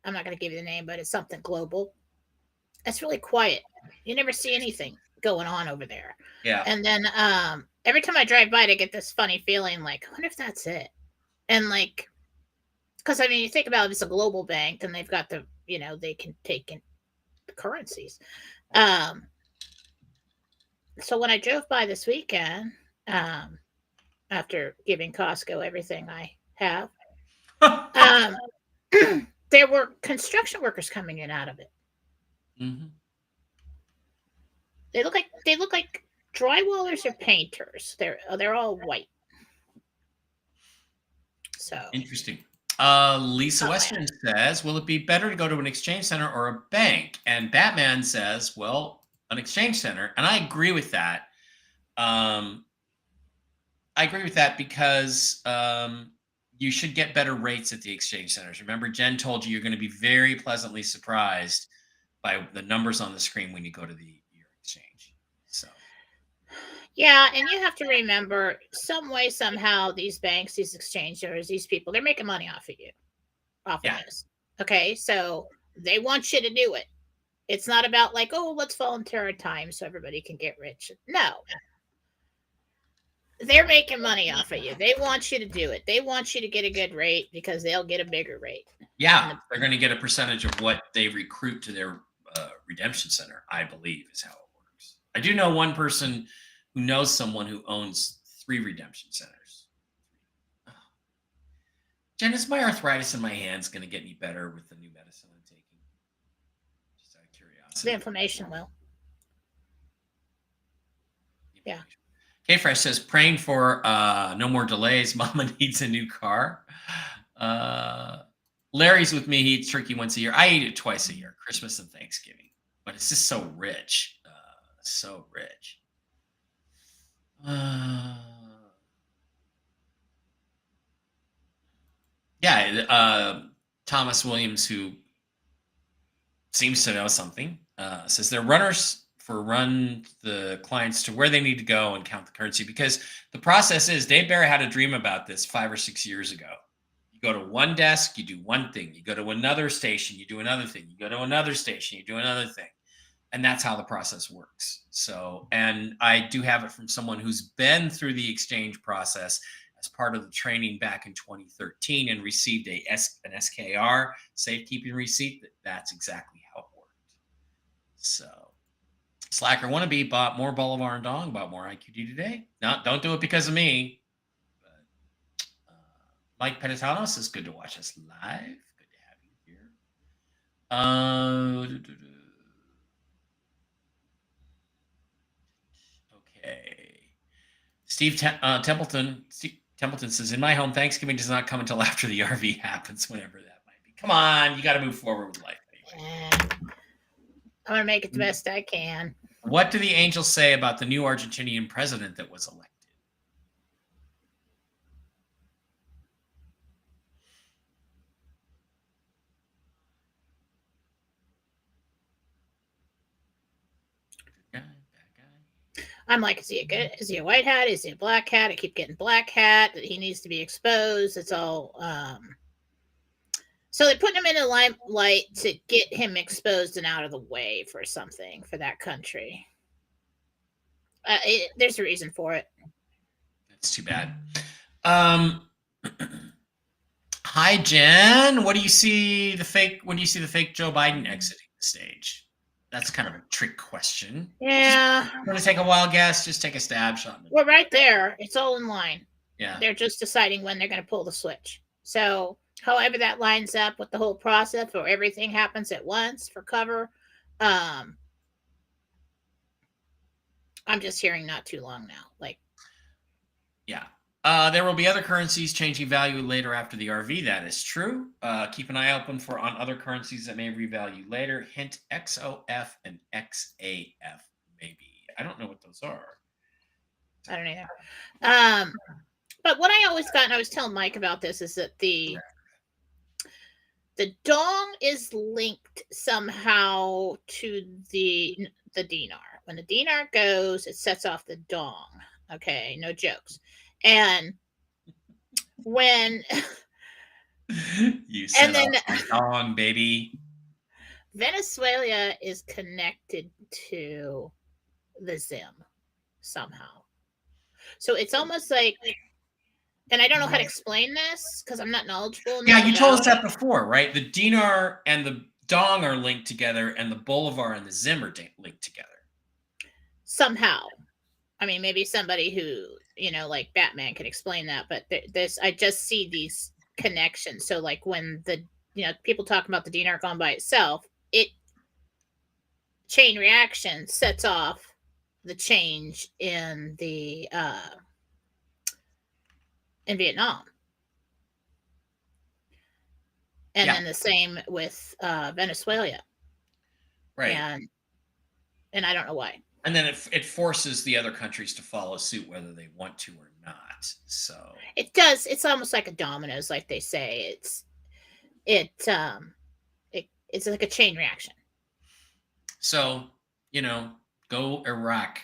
I'm not going to give you the name, but it's something global. It's really quiet. You never see anything going on over there. Yeah. And then every time I drive by, I get this funny feeling like, I wonder if that's it. And like, because you think about it, it's a global bank and they've got the, they can take in currencies. So when I drove by this weekend, after giving Costco everything I have, there were construction workers coming in out of it. Mm-hmm. They look like drywallers or painters. They're all white. So interesting. Lisa Western says, will it be better to go to an exchange center or a bank? And Batman says, well, an exchange center. And I agree with that. Because you should get better rates at the exchange centers. Remember, Jen told you you're going to be very pleasantly surprised by the numbers on the screen when you go to your exchange. So. Yeah, and you have to remember, some way, somehow, these banks, these exchangers, these people, they're making money off of you, off of this. Okay, so they want you to do it. It's not about like, oh, let's volunteer our time so everybody can get rich. No. They're making money off of you. They want you to do it. They want you to get a good rate because they'll get a bigger rate. Yeah, they're going to get a percentage of what they recruit to their redemption center, I believe, is how it works. I do know one person who knows someone who owns 3 redemption centers. Oh. Jen, is my arthritis in my hands going to get any better with the new medicine I'm taking? Just out of curiosity. The inflammation will. Yeah. K-Fresh says, praying for no more delays. Mama needs a new car. Larry's with me. He eats turkey once a year. I eat it twice a year, Christmas and Thanksgiving. But it's just so rich. So rich. Thomas Williams, who seems to know something, says they're runners run the clients to where they need to go and count the currency, because the process is, Dave Barrett had a dream about this 5 or 6 years ago. You go to one desk, you do one thing. You go to another station, you do another thing. You go to another station, you do another thing. And that's how the process works. So, and I do have it from someone who's been through the exchange process as part of the training back in 2013 and received an SKR, safekeeping receipt. That's exactly how it worked. So, Slacker wannabe bought more Bolivar and Dong, bought more IQD today. No, don't do it because of me. But, Mike Petitano says, good to watch us live. Good to have you here. Okay. Steve Templeton says, in my home, Thanksgiving does not come until after the RV happens, whenever that might be. Come on, you got to move forward with life. Anyway. I'm going to make it the best I can. What do the angels say about the new Argentinian president that was elected? Bad guy. I'm like, is he a white hat? Is he a black hat? I keep getting black hat. He needs to be exposed. It's all so they're putting him in the limelight to get him exposed and out of the way for something for that country. There's a reason for it. That's too bad. Hi, Jen. What do you see the fake? When do you see the fake Joe Biden exiting the stage? That's kind of a trick question. Yeah. Want to take a wild guess? Just take a stab shot. We're right there. It's all in line. Yeah. They're just deciding when they're going to pull the switch. So however that lines up with the whole process, or everything happens at once for cover. I'm just hearing not too long now. Yeah. There will be other currencies changing value later after the RV. That is true. Keep an eye open on other currencies that may revalue later. Hint, XOF and XAF, maybe. I don't know what those are. I don't either. But what I always got, and I was telling Mike about this, is that the dong is linked somehow to the dinar. When the dinar goes, it sets off the dong. Okay, no jokes. And when you set off dong, baby. Venezuela is connected to the Zim somehow. So it's almost like, and I don't know how to explain this because I'm not knowledgeable. Yeah, you told us that before, right? The dinar and the dong are linked together, and the bolivar and the Zim are linked together. Somehow. I mean, maybe somebody who, like Batman can explain that, but I just see these connections. So like when people talk about the dinar gone by itself, it chain reaction sets off the change in the in Vietnam. And then the same with Venezuela. Right. And I don't know why. And then it forces the other countries to follow suit, whether they want to or not. So it does. It's almost like a dominoes, like they say. It's like a chain reaction. So, go Iraq,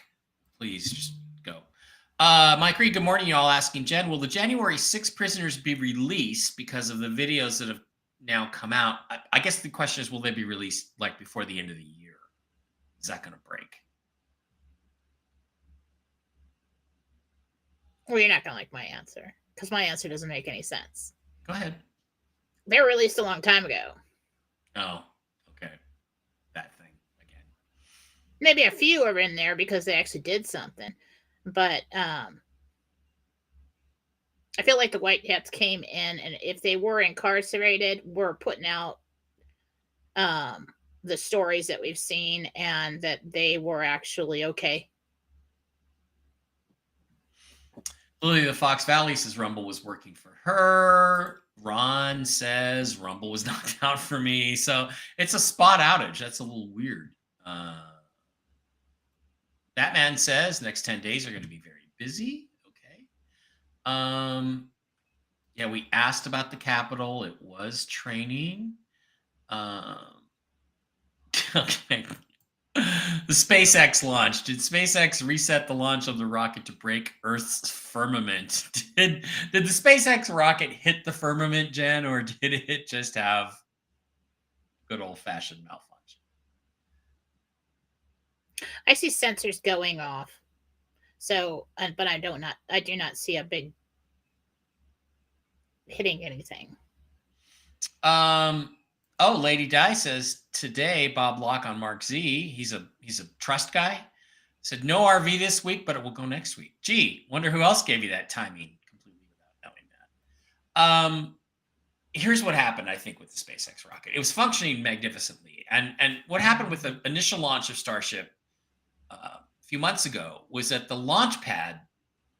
please just go. Mike Reed, good morning, y'all. Asking Jen, will the January 6 prisoners be released because of the videos that have now come out? I guess the question is, will they be released like before the end of the year? Is that going to break? Well, you're not going to like my answer because my answer doesn't make any sense. Go ahead. They were released a long time ago. Oh, okay. That thing again. Maybe a few are in there because they actually did something. But I feel like the white hats came in, and if they were incarcerated, we're putting out the stories that we've seen and that they were actually okay. Lily the Fox Valley says Rumble was working for her. Ron says Rumble was knocked out for me. So it's a spot outage. That's a little weird. Batman says next 10 days are going to be very busy. Okay. Yeah, we asked about the Capitol. It was training. Okay. The SpaceX launch. Did SpaceX reset the launch of the rocket to break Earth's firmament? Did the SpaceX rocket hit the firmament, Jen, or did it just have good old-fashioned malfunction? I see sensors going off. So, but I do not see a big hitting anything. Oh, Lady Di says today Bob Locke on Mark Z. He's a trust guy. Said no RV this week, but it will go next week. Gee, wonder who else gave you that timing completely without knowing that. Here's what happened, I think, with the SpaceX rocket. It was functioning magnificently, and what happened with the initial launch of Starship a few months ago was that the launch pad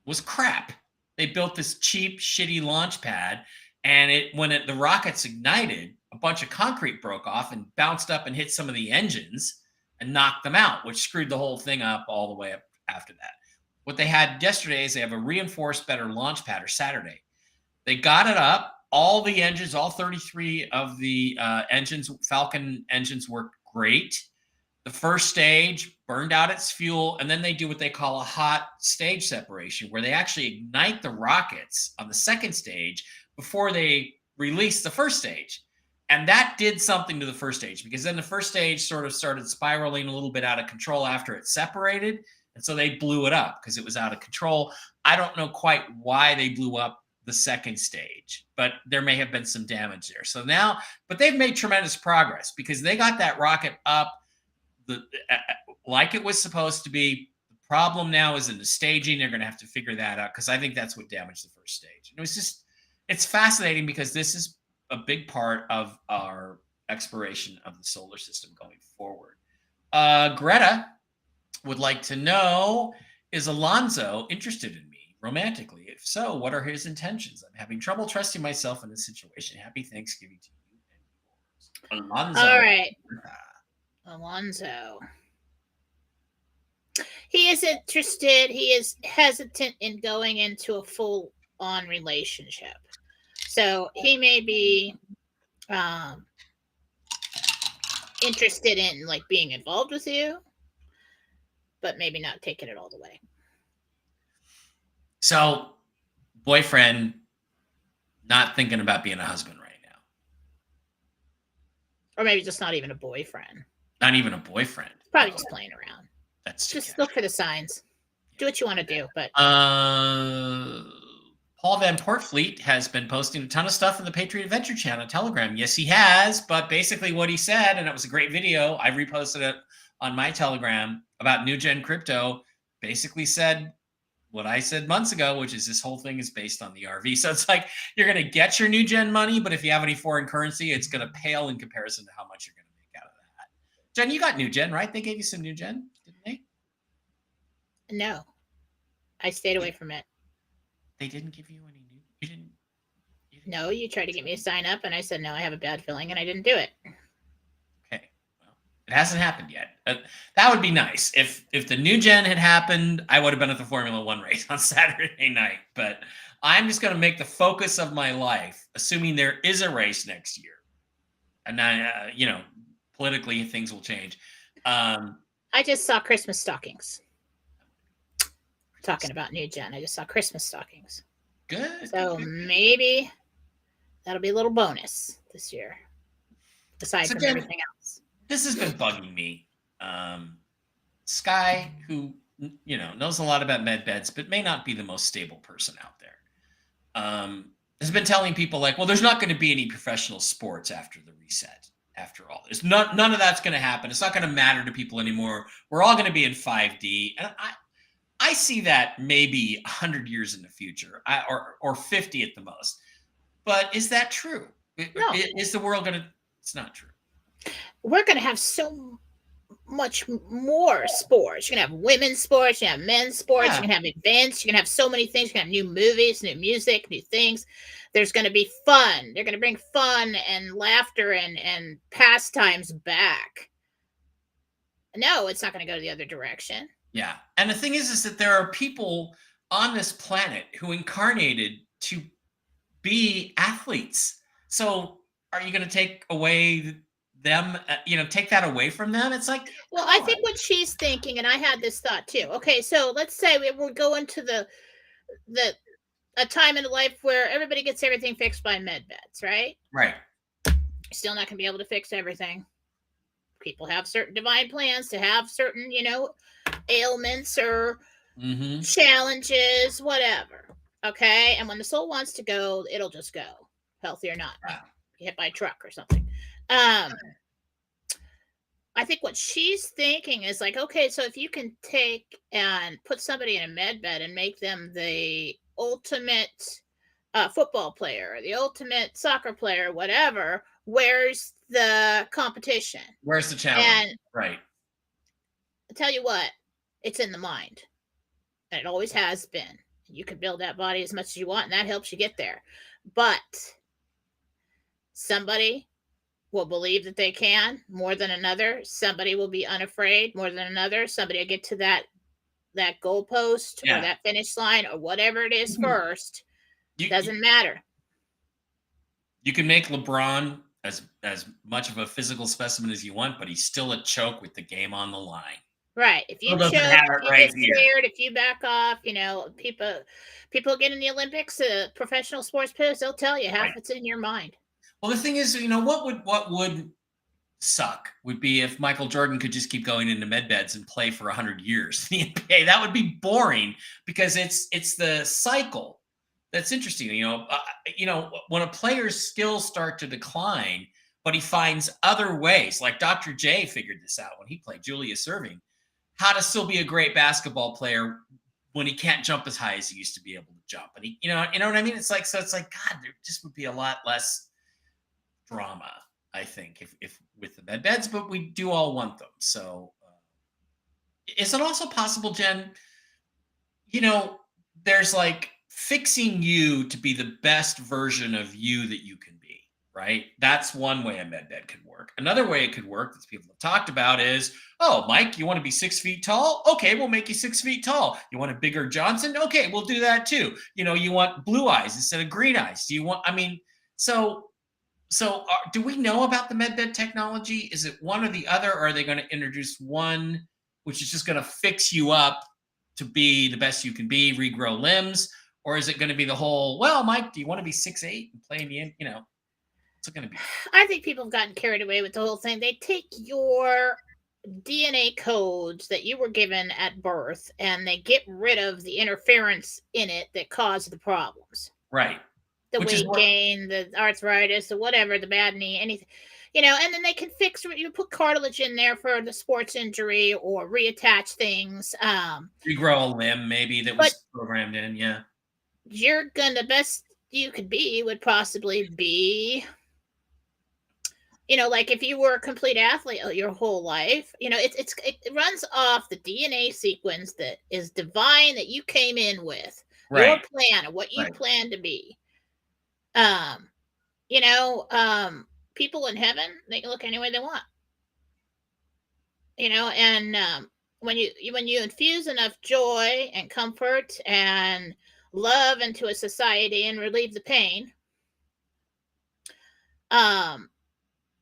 was crap. They built this cheap, shitty launch pad, and when the rockets ignited, a bunch of concrete broke off and bounced up and hit some of the engines and knocked them out, which screwed the whole thing up all the way up after that. What they had yesterday is they have a reinforced better launch pad, or Saturday. They got it up. All the engines, all 33 of the engines, Falcon engines, worked great. The first stage burned out its fuel, and then they do what they call a hot stage separation, where they actually ignite the rockets on the second stage before they release the first stage. And that did something to the first stage, because then the first stage sort of started spiraling a little bit out of control after it separated. And so they blew it up because it was out of control. I don't know quite why they blew up the second stage, but there may have been some damage there. So now, but they've made tremendous progress because they got that rocket up like it was supposed to be. The problem now is in the staging. They're going to have to figure that out, because I think that's what damaged the first stage. And it's fascinating because this is a big part of our exploration of the solar system going forward. Greta would like to know, is Alonzo interested in me romantically? If so, what are his intentions? I'm having trouble trusting myself in this situation. Happy Thanksgiving to you and yours. Alonzo. All right. Alonzo. He is interested. He is hesitant in going into a full-on relationship. So he may be interested in like being involved with you, but maybe not taking it all the way. So, boyfriend, not thinking about being a husband right now. Or maybe just not even a boyfriend. Not even a boyfriend. Probably just playing around. That's just look for the signs. Do what you want to do, but Paul Van Portfleet has been posting a ton of stuff in the Patriot Adventure channel, Telegram. Yes, he has. But basically what he said, and it was a great video, I reposted it on my Telegram, about New Gen Crypto, basically said what I said months ago, which is this whole thing is based on the RV. So it's like you're going to get your New Gen money, but if you have any foreign currency, it's going to pale in comparison to how much you're going to make out of that. Jen, you got New Gen, right? They gave you some New Gen, didn't they? No. I stayed away from it. They didn't give you any new. You didn't No, you tried to get me to sign up, and I said no. I have a bad feeling, and I didn't do it. Okay, well, it hasn't happened yet. That would be nice. If the new gen had happened, I would have been at the Formula One race on Saturday night. But I'm just going to make the focus of my life, assuming there is a race next year, and I, politically things will change. I just saw Christmas stockings. Talking about new gen, I just saw Christmas stockings. Good. So maybe that'll be a little bonus this year, aside from everything else. This has been bugging me. Sky, who knows a lot about med beds, but may not be the most stable person out there, has been telling people like, well, there's not going to be any professional sports after the reset. After all, there's none of that's going to happen. It's not going to matter to people anymore. We're all going to be in 5D, and I see that maybe 100 years in the future, or 50 at the most. But is that true? No. Is the world going to? It's not true. We're going to have so much more sports. You're going to have women's sports. You're going to have men's sports. You're going to have events. You're going to have so many things. You're going to have new movies, new music, new things. There's going to be fun. They're going to bring fun and laughter and pastimes back. No, it's not going to go the other direction. Yeah. And the thing is that there are people on this planet who incarnated to be athletes. So are you going to take away them, take that away from them? It's like, well, I think what she's thinking, and I had this thought too. Okay, so let's say we're going to a time in life where everybody gets everything fixed by med beds, right? Right. Still not going to be able to fix everything. People have certain divine plans to have certain, ailments or challenges, whatever. Okay, and when the soul wants to go, it'll just go, healthy or not. Wow. Hit by a truck or something. I think what she's thinking is like, okay, so if you can take and put somebody in a med bed and make them the ultimate football player, or the ultimate soccer player, whatever, where's the competition? Where's the challenge? And right. I'll tell you what, it's in the mind. And it always has been. You can build that body as much as you want, and that helps you get there. But somebody will believe that they can more than another. Somebody will be unafraid more than another. Somebody will get to that goalpost or that finish line or whatever it is first. Doesn't matter. You can make LeBron as much of a physical specimen as you want, but he's still a choke with the game on the line. Right. If you choke, if you get scared, if you back off, people get in the Olympics, professional sports players, they'll tell you half it's in your mind. Well, the thing is, what would suck would be if Michael Jordan could just keep going into med beds and play for 100 years in the NBA. That would be boring because it's the cycle that's interesting. When a player's skills start to decline, but he finds other ways, like Dr. J figured this out when he played Julius Erving, how to still be a great basketball player when he can't jump as high as he used to be able to jump. And you know what I mean? It's like, God, there just would be a lot less drama, I think, if with the med beds, but we do all want them. So is it also possible, Jen, there's like fixing you to be the best version of you that you can be, right? That's one way a med bed could work. Another way it could work that people have talked about is, oh, Mike, you want to be 6 feet tall? Okay, we'll make you 6 feet tall. You want a bigger Johnson? Okay, we'll do that too. You want blue eyes instead of green eyes. Do you want, so do we know about the med bed technology? Is it one or the other, or are they going to introduce one which is just going to fix you up to be the best you can be, regrow limbs? Or is it going to be the whole, well, Mike, do you want to be 6'8" and play in the end? What's it going to be? I think people have gotten carried away with the whole thing. They take your DNA codes that you were given at birth and they get rid of the interference in it that caused the problems. Right. The weight gain, the arthritis, or whatever, the bad knee, anything, and then they can fix, you put cartilage in there for the sports injury or reattach things. Regrow a limb maybe that was programmed in. Yeah. The best you could be would possibly be, like if you were a complete athlete your whole life, it runs off the DNA sequence that is divine that you came in with, your plan of what you plan to be. You know, people in heaven, they can look any way they want. You know, and when you infuse enough joy and comfort and love into a society and relieve the pain,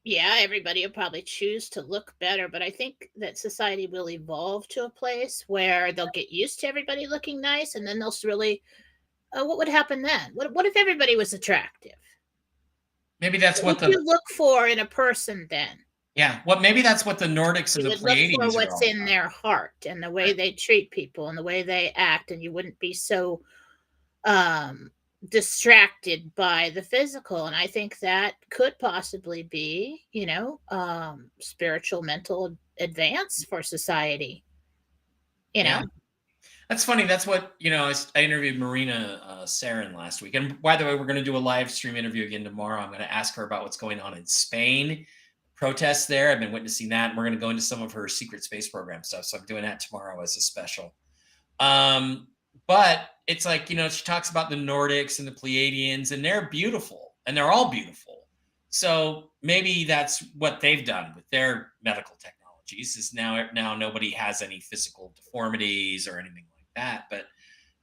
yeah, everybody will probably choose to look better, but I think that society will evolve to a place where they'll get used to everybody looking nice, and then they'll really, what would happen then? What if everybody was attractive? Maybe that's what What you look for in a person then? Yeah, well, maybe that's what the Nordics and You the would look for Pleiades are what's all in about. their heart and the way Right. they treat people and the way they act, and you wouldn't be so distracted by the physical. And I think that could possibly be, you know, spiritual mental advance for society, you Yeah. know. That's funny. That's what, I interviewed Marina Sarin last week. And by the way, we're going to do a live stream interview again tomorrow. I'm going to ask her about what's going on in Spain, protests there. I've been witnessing that. And we're going to go into some of her secret space program stuff. So I'm doing that tomorrow as a special. But it's like, she talks about the Nordics and the Pleiadians, and they're beautiful, and they're all beautiful. So maybe that's what they've done with their medical technologies is now nobody has any physical deformities or anything like that. But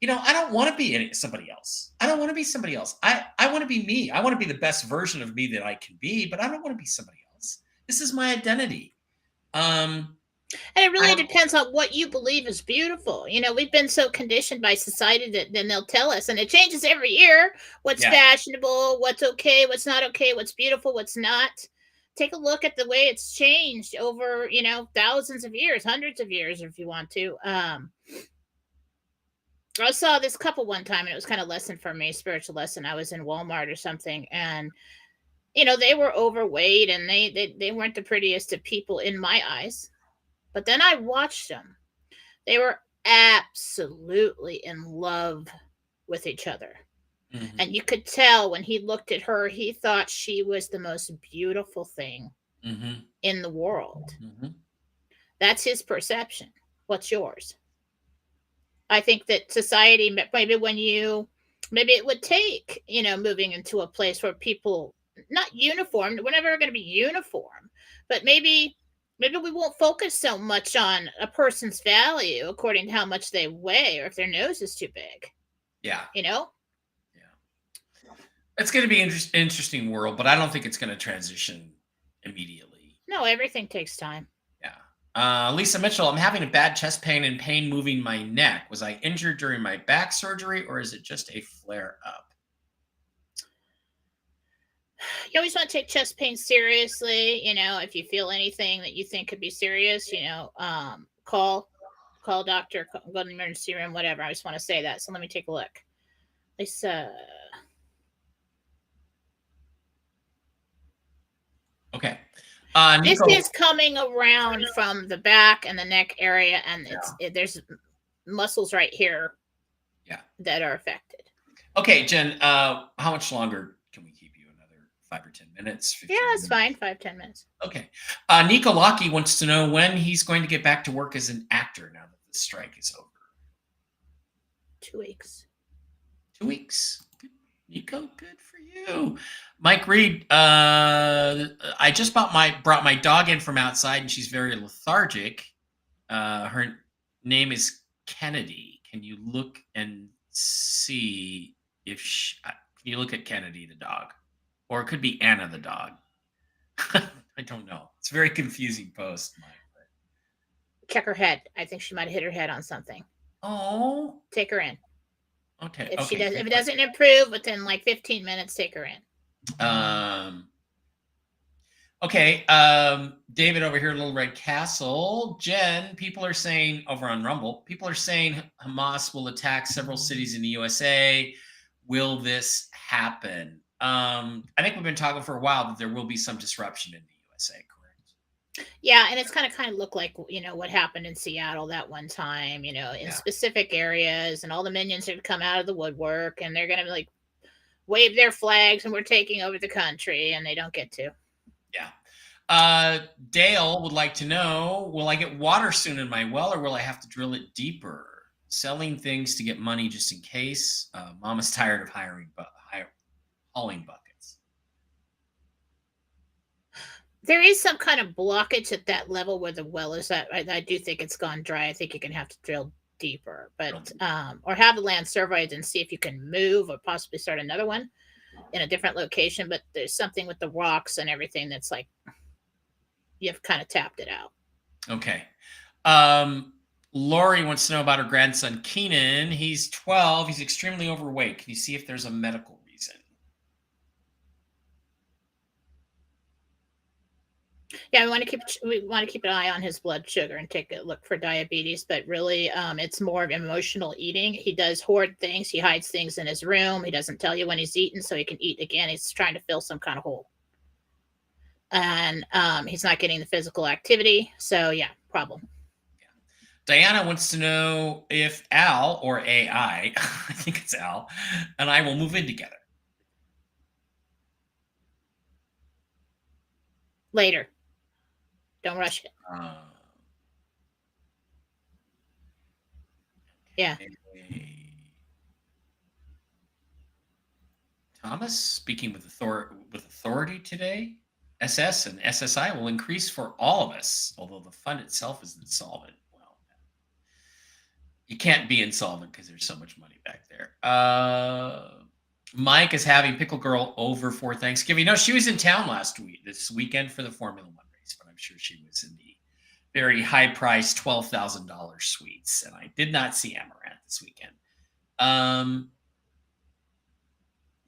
I don't want to be somebody else. I don't want to be somebody else. I want to be me. I want to be the best version of me that I can be, but I don't want to be somebody else. This is my identity. And it really depends on what you believe is beautiful. You know, we've been so conditioned by society that then they'll tell us, and it changes every year, what's fashionable, what's okay, what's not okay, what's beautiful, what's not. Take a look at the way it's changed over, thousands of years, hundreds of years, if you want to. I saw this couple one time, and it was kind of lesson for me, spiritual lesson. I was in Walmart or something, and they were overweight, and they weren't the prettiest of people in my eyes. But then I watched them. They were absolutely in love with each other. Mm-hmm. And you could tell when he looked at her, he thought she was the most beautiful thing in the world. Mm-hmm. That's his perception. What's yours? I think that society, maybe it would take, moving into a place where people, not uniform, we're never going to be uniform, but maybe we won't focus so much on a person's value according to how much they weigh or if their nose is too big. Yeah. Yeah. It's going to be an interesting world, but I don't think it's going to transition immediately. No, everything takes time. Yeah. Lisa Mitchell, I'm having a bad chest pain and pain moving my neck. Was I injured during my back surgery, or is it just a flare up? You always want to take chest pain seriously. If you feel anything that you think could be serious, call doctor, go to the emergency room, whatever. I just want to say that. So let me take a look. Lisa. Okay. This is coming around from the back and the neck area, and there's muscles right here that are affected. Okay, Jen, how much longer can we keep you? Another 5 or 10 minutes? Yeah, it's fine. 5-10 minutes. Okay. Nico Lockie wants to know when he's going to get back to work as an actor now that the strike is over. 2 weeks. 2 weeks. Good. Nico, good for you. Mike Reed, I just brought my dog in from outside, and she's very lethargic. Her name is Kennedy. Can you look and see if can you look at Kennedy the dog, or it could be Anna the dog? I don't know. It's a very confusing post, Mike. Check her head. I think she might have hit her head on something. Oh, take her in. Okay. If it doesn't improve within like 15 minutes, take her in. Okay. David over here, Little Red Castle. Jen, people are saying over on Rumble, people are saying Hamas will attack several cities in the USA. Will this happen? I think we've been talking for a while that there will be some disruption in the USA, correct? Yeah, and it's kind of look like, what happened in Seattle that one time, in specific areas, and all the minions have come out of the woodwork, and they're going to wave their flags, and we're taking over the country, and they don't get to. Yeah. Dale would like to know, will I get water soon in my well, or will I have to drill it deeper? Selling things to get money just in case. Mama's tired of hiring hauling buckets. There is some kind of blockage at that level where the well is at. I do think it's gone dry. I think you're going to have to drill deeper, but or have the land surveyed and see if you can move or possibly start another one in a different location. But there's something with the rocks and everything that's like you've kind of tapped it out. Okay. Lori wants to know about her grandson Keenan. He's 12. He's extremely overweight. Can you see if there's a medical reason? Yeah, we want to keep an eye on his blood sugar and take a look for diabetes. But really, it's more of emotional eating. He does hoard things. He hides things in his room. He doesn't tell you when he's eaten, so he can eat again. He's trying to fill some kind of hole, and he's not getting the physical activity. So yeah, problem. Diana wants to know if Al or AI, I think it's Al, and I will move in together. Later. Don't rush it. Yeah. Thomas, speaking with authority today, SS and SSI will increase for all of us, although the fund itself is insolvent. Well, you can't be insolvent because there's so much money back there. Mike is having Pickle Girl over for Thanksgiving. No, she was in town this weekend for the Formula One race, but I'm sure she was in the very high-priced $12,000 suites, and I did not see Amaranth this weekend.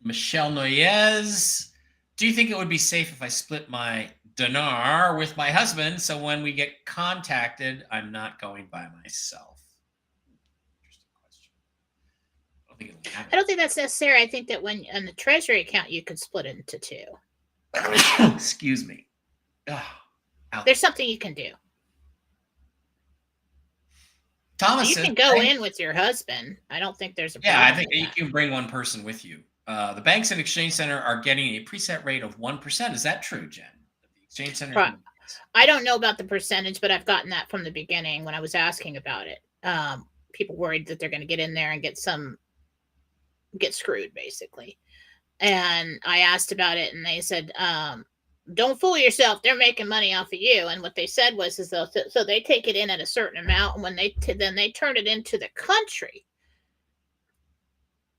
Michelle Noyes, do you think it would be safe if I split my dinar with my husband so when we get contacted, I'm not going by myself? Interesting question. I don't think that's necessary. I think that when on the treasury account, you could split it into two. Excuse me. There's something you can do. Thomas, you can go in with your husband. I don't think there's a problem. Yeah, I think you can bring one person with you. The banks and exchange center are getting a preset rate of 1%. Is that true, Jen? The exchange center. I don't know about the percentage, but I've gotten that from the beginning when I was asking about it. People worried that they're going to get in there and get screwed, basically. And I asked about it, and they said, "Don't fool yourself. They're making money off of you." And what they said was, so they take it in at a certain amount, and when then they turn it into the country.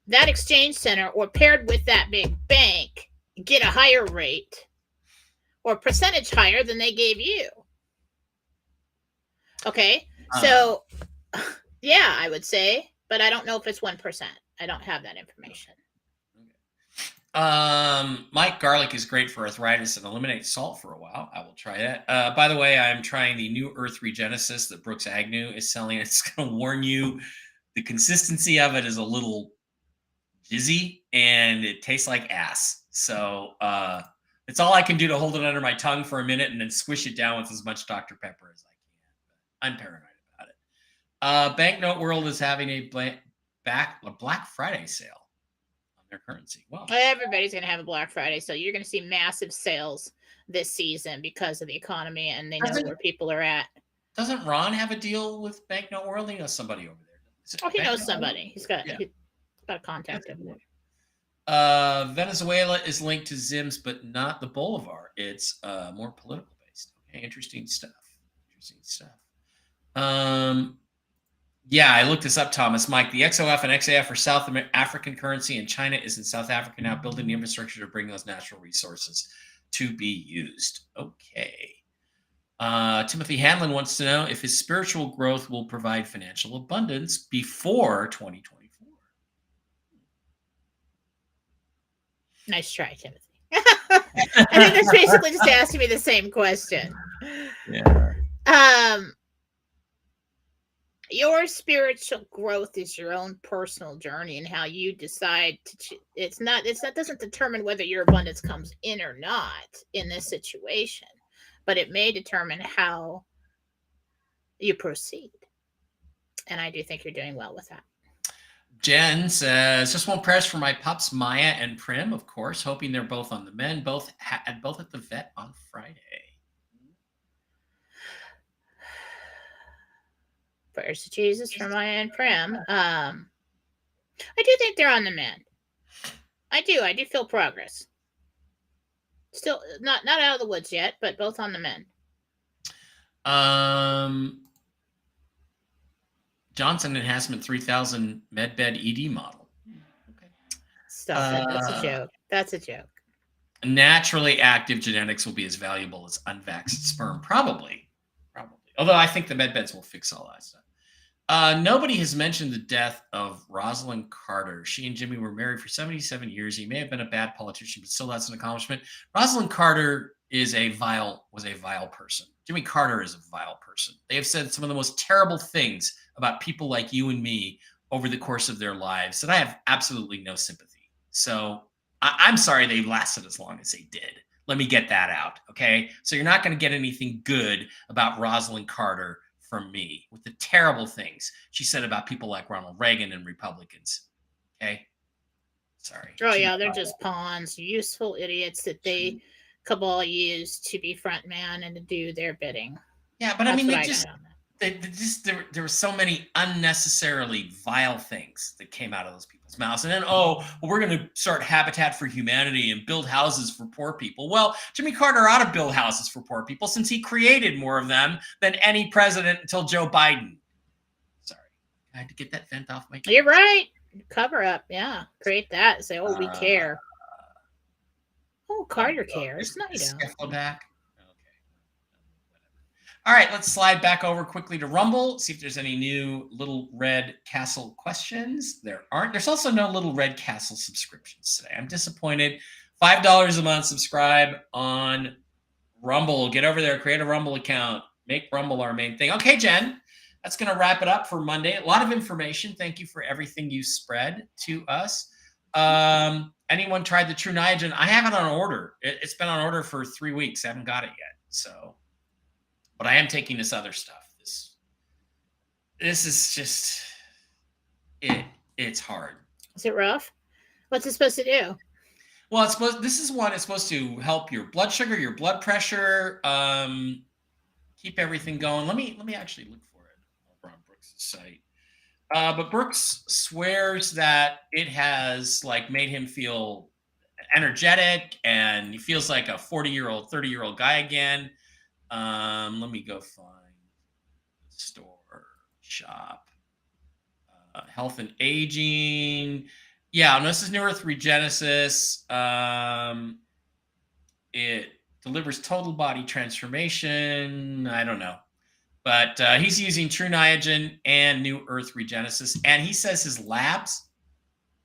That exchange center or paired with that big bank get a higher rate or percentage higher than they gave you. Okay. So yeah, I would say, but I don't know if it's 1%. I don't have that information. Mike, garlic is great for arthritis and eliminates salt for a while. I will try that. By the way, I'm trying the new Earth Regenesis that Brooks Agnew is selling. It's going to warn you, the consistency of it is a little jizzy and it tastes like ass. So it's all I can do to hold it under my tongue for a minute and then squish it down with as much Dr. Pepper as I can. I'm paranoid about it. Banknote World is having a Black Friday sale on their currency. Well, everybody's going to have a Black Friday, so you're going to see massive sales this season because of the economy, and they know where people are at. Doesn't Ron have a deal with Banknote World? He knows somebody over there. He knows somebody. He's got a contact over there. Venezuela is linked to Zims, but not the Bolivar. It's more political based. Okay, interesting stuff. Yeah, I looked this up, Thomas. Mike, the XOF and XAF are South African currency, and China is in South Africa now, building the infrastructure to bring those natural resources to be used. Okay. Timothy Hanlon wants to know if his spiritual growth will provide financial abundance before 2024. Nice try, Timothy. I think that's basically just asking me the same question. Yeah. Your spiritual growth is your own personal journey, and how you decide to. That doesn't determine whether your abundance comes in or not in this situation, but it may determine how you proceed. And I do think you're doing well with that. Jen says, just one press for my pups, Maya and Prim, of course, hoping they're both on the mend, both at the vet on Friday. Prayers to Jesus for Maya and Prim. I do think they're on the mend. I do feel progress. Still not out of the woods yet, but both on the mend. Johnson Enhancement 3000 MedBed ED model. Okay. Stop it. That's a joke. That's a joke. Naturally active genetics will be as valuable as unvaxxed sperm. Probably. Although I think the MedBeds will fix all that stuff. Nobody has mentioned the death of Rosalind Carter. She and Jimmy were married for 77 years. He may have been a bad politician, but still that's an accomplishment. Rosalind Carter was a vile person. Jimmy Carter is a vile person. They have said some of the most terrible things about people like you and me over the course of their lives that I have absolutely no sympathy. So I'm sorry they lasted as long as they did. Let me get that out, okay? So you're not going to get anything good about Rosalind Carter from me with the terrible things she said about people like Ronald Reagan and Republicans. Okay. Sorry. Oh yeah, they're just pawns, useful idiots that they cabal use to be front man and to do their bidding. Yeah, but I mean, there were so many unnecessarily vile things that came out of those people's mouths. And then, we're going to start Habitat for Humanity and build houses for poor people. Well, Jimmy Carter ought to build houses for poor people since he created more of them than any president until Joe Biden. Sorry. I had to get that vent off my chest. You're right. Cover up. Yeah. Create that. Say, we care. Carter cares. No, you don't. Back. All right, let's slide back over quickly to Rumble, see if there's any new Little Red Castle questions. There aren't. There's also no Little Red Castle subscriptions today. I'm disappointed. $5 a month, subscribe on Rumble. Get over there, create a Rumble account, make Rumble our main thing. Okay, Jen, that's going to wrap it up for Monday. A lot of information. Thank you for everything you spread to us. Anyone tried the True Niagen? I have it on order. It's been on order for 3 weeks. I haven't got it yet, so... But I am taking this other stuff. This is just it's hard. Is it rough? What's it supposed to do? Well, it's supposed to help your blood sugar, your blood pressure, keep everything going. Let me actually look for it over on Brooks' site. But Brooks swears that it has made him feel energetic and he feels like a 40-year-old, 30-year-old guy again. Let me go find store, shop, health and aging. Yeah, this is New Earth Regenesis. It delivers total body transformation. I don't know. But he's using True Niagen and New Earth Regenesis. And he says his labs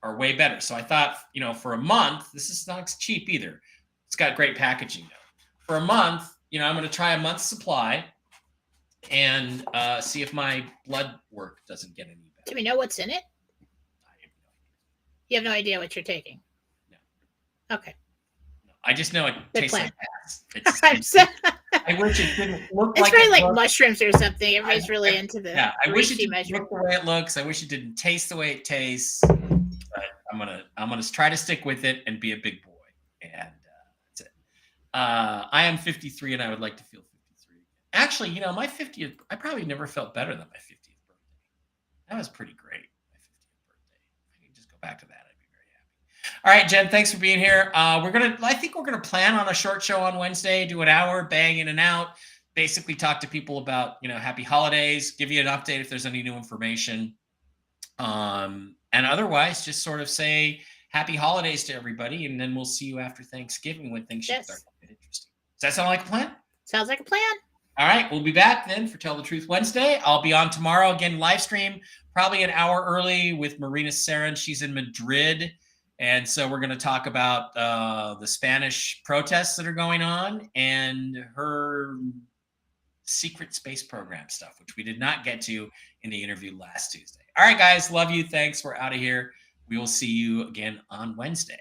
are way better. So I thought, for a month, this is not cheap either. It's got great packaging though. For a month, I'm going to try a month's supply and see if my blood work doesn't get any better. Do we know what's in it? I have no idea. You have no idea what you're taking? No. Okay. No, I just know it tastes like ass. I wish it didn't look it's like probably like mushrooms or something. Everybody's really into the I wish it didn't look the way it looks. I wish it didn't taste the way it tastes. But I'm gonna try to stick with it and be a big boy. And that's it. I am 53 and I would like to feel 53. Actually, my 50th, I probably never felt better than my 50th birthday. That was pretty great. My 50th birthday. I can just go back to that. I'd be very happy. All right, Jen, thanks for being here. I think we're gonna plan on a short show on Wednesday, do an hour, bang in and out, basically talk to people about, happy holidays, give you an update if there's any new information. And otherwise just sort of say happy holidays to everybody, and then we'll see you after Thanksgiving when things should start to get interesting. Does that sound like a plan? Sounds like a plan. All right, we'll be back then for Tell the Truth Wednesday. I'll be on tomorrow again, live stream, probably an hour early with Marina Sarin. She's in Madrid, and so we're going to talk about the Spanish protests that are going on and her secret space program stuff, which we did not get to in the interview last Tuesday. All right, guys, love you. Thanks. We're out of here. We will see you again on Wednesday.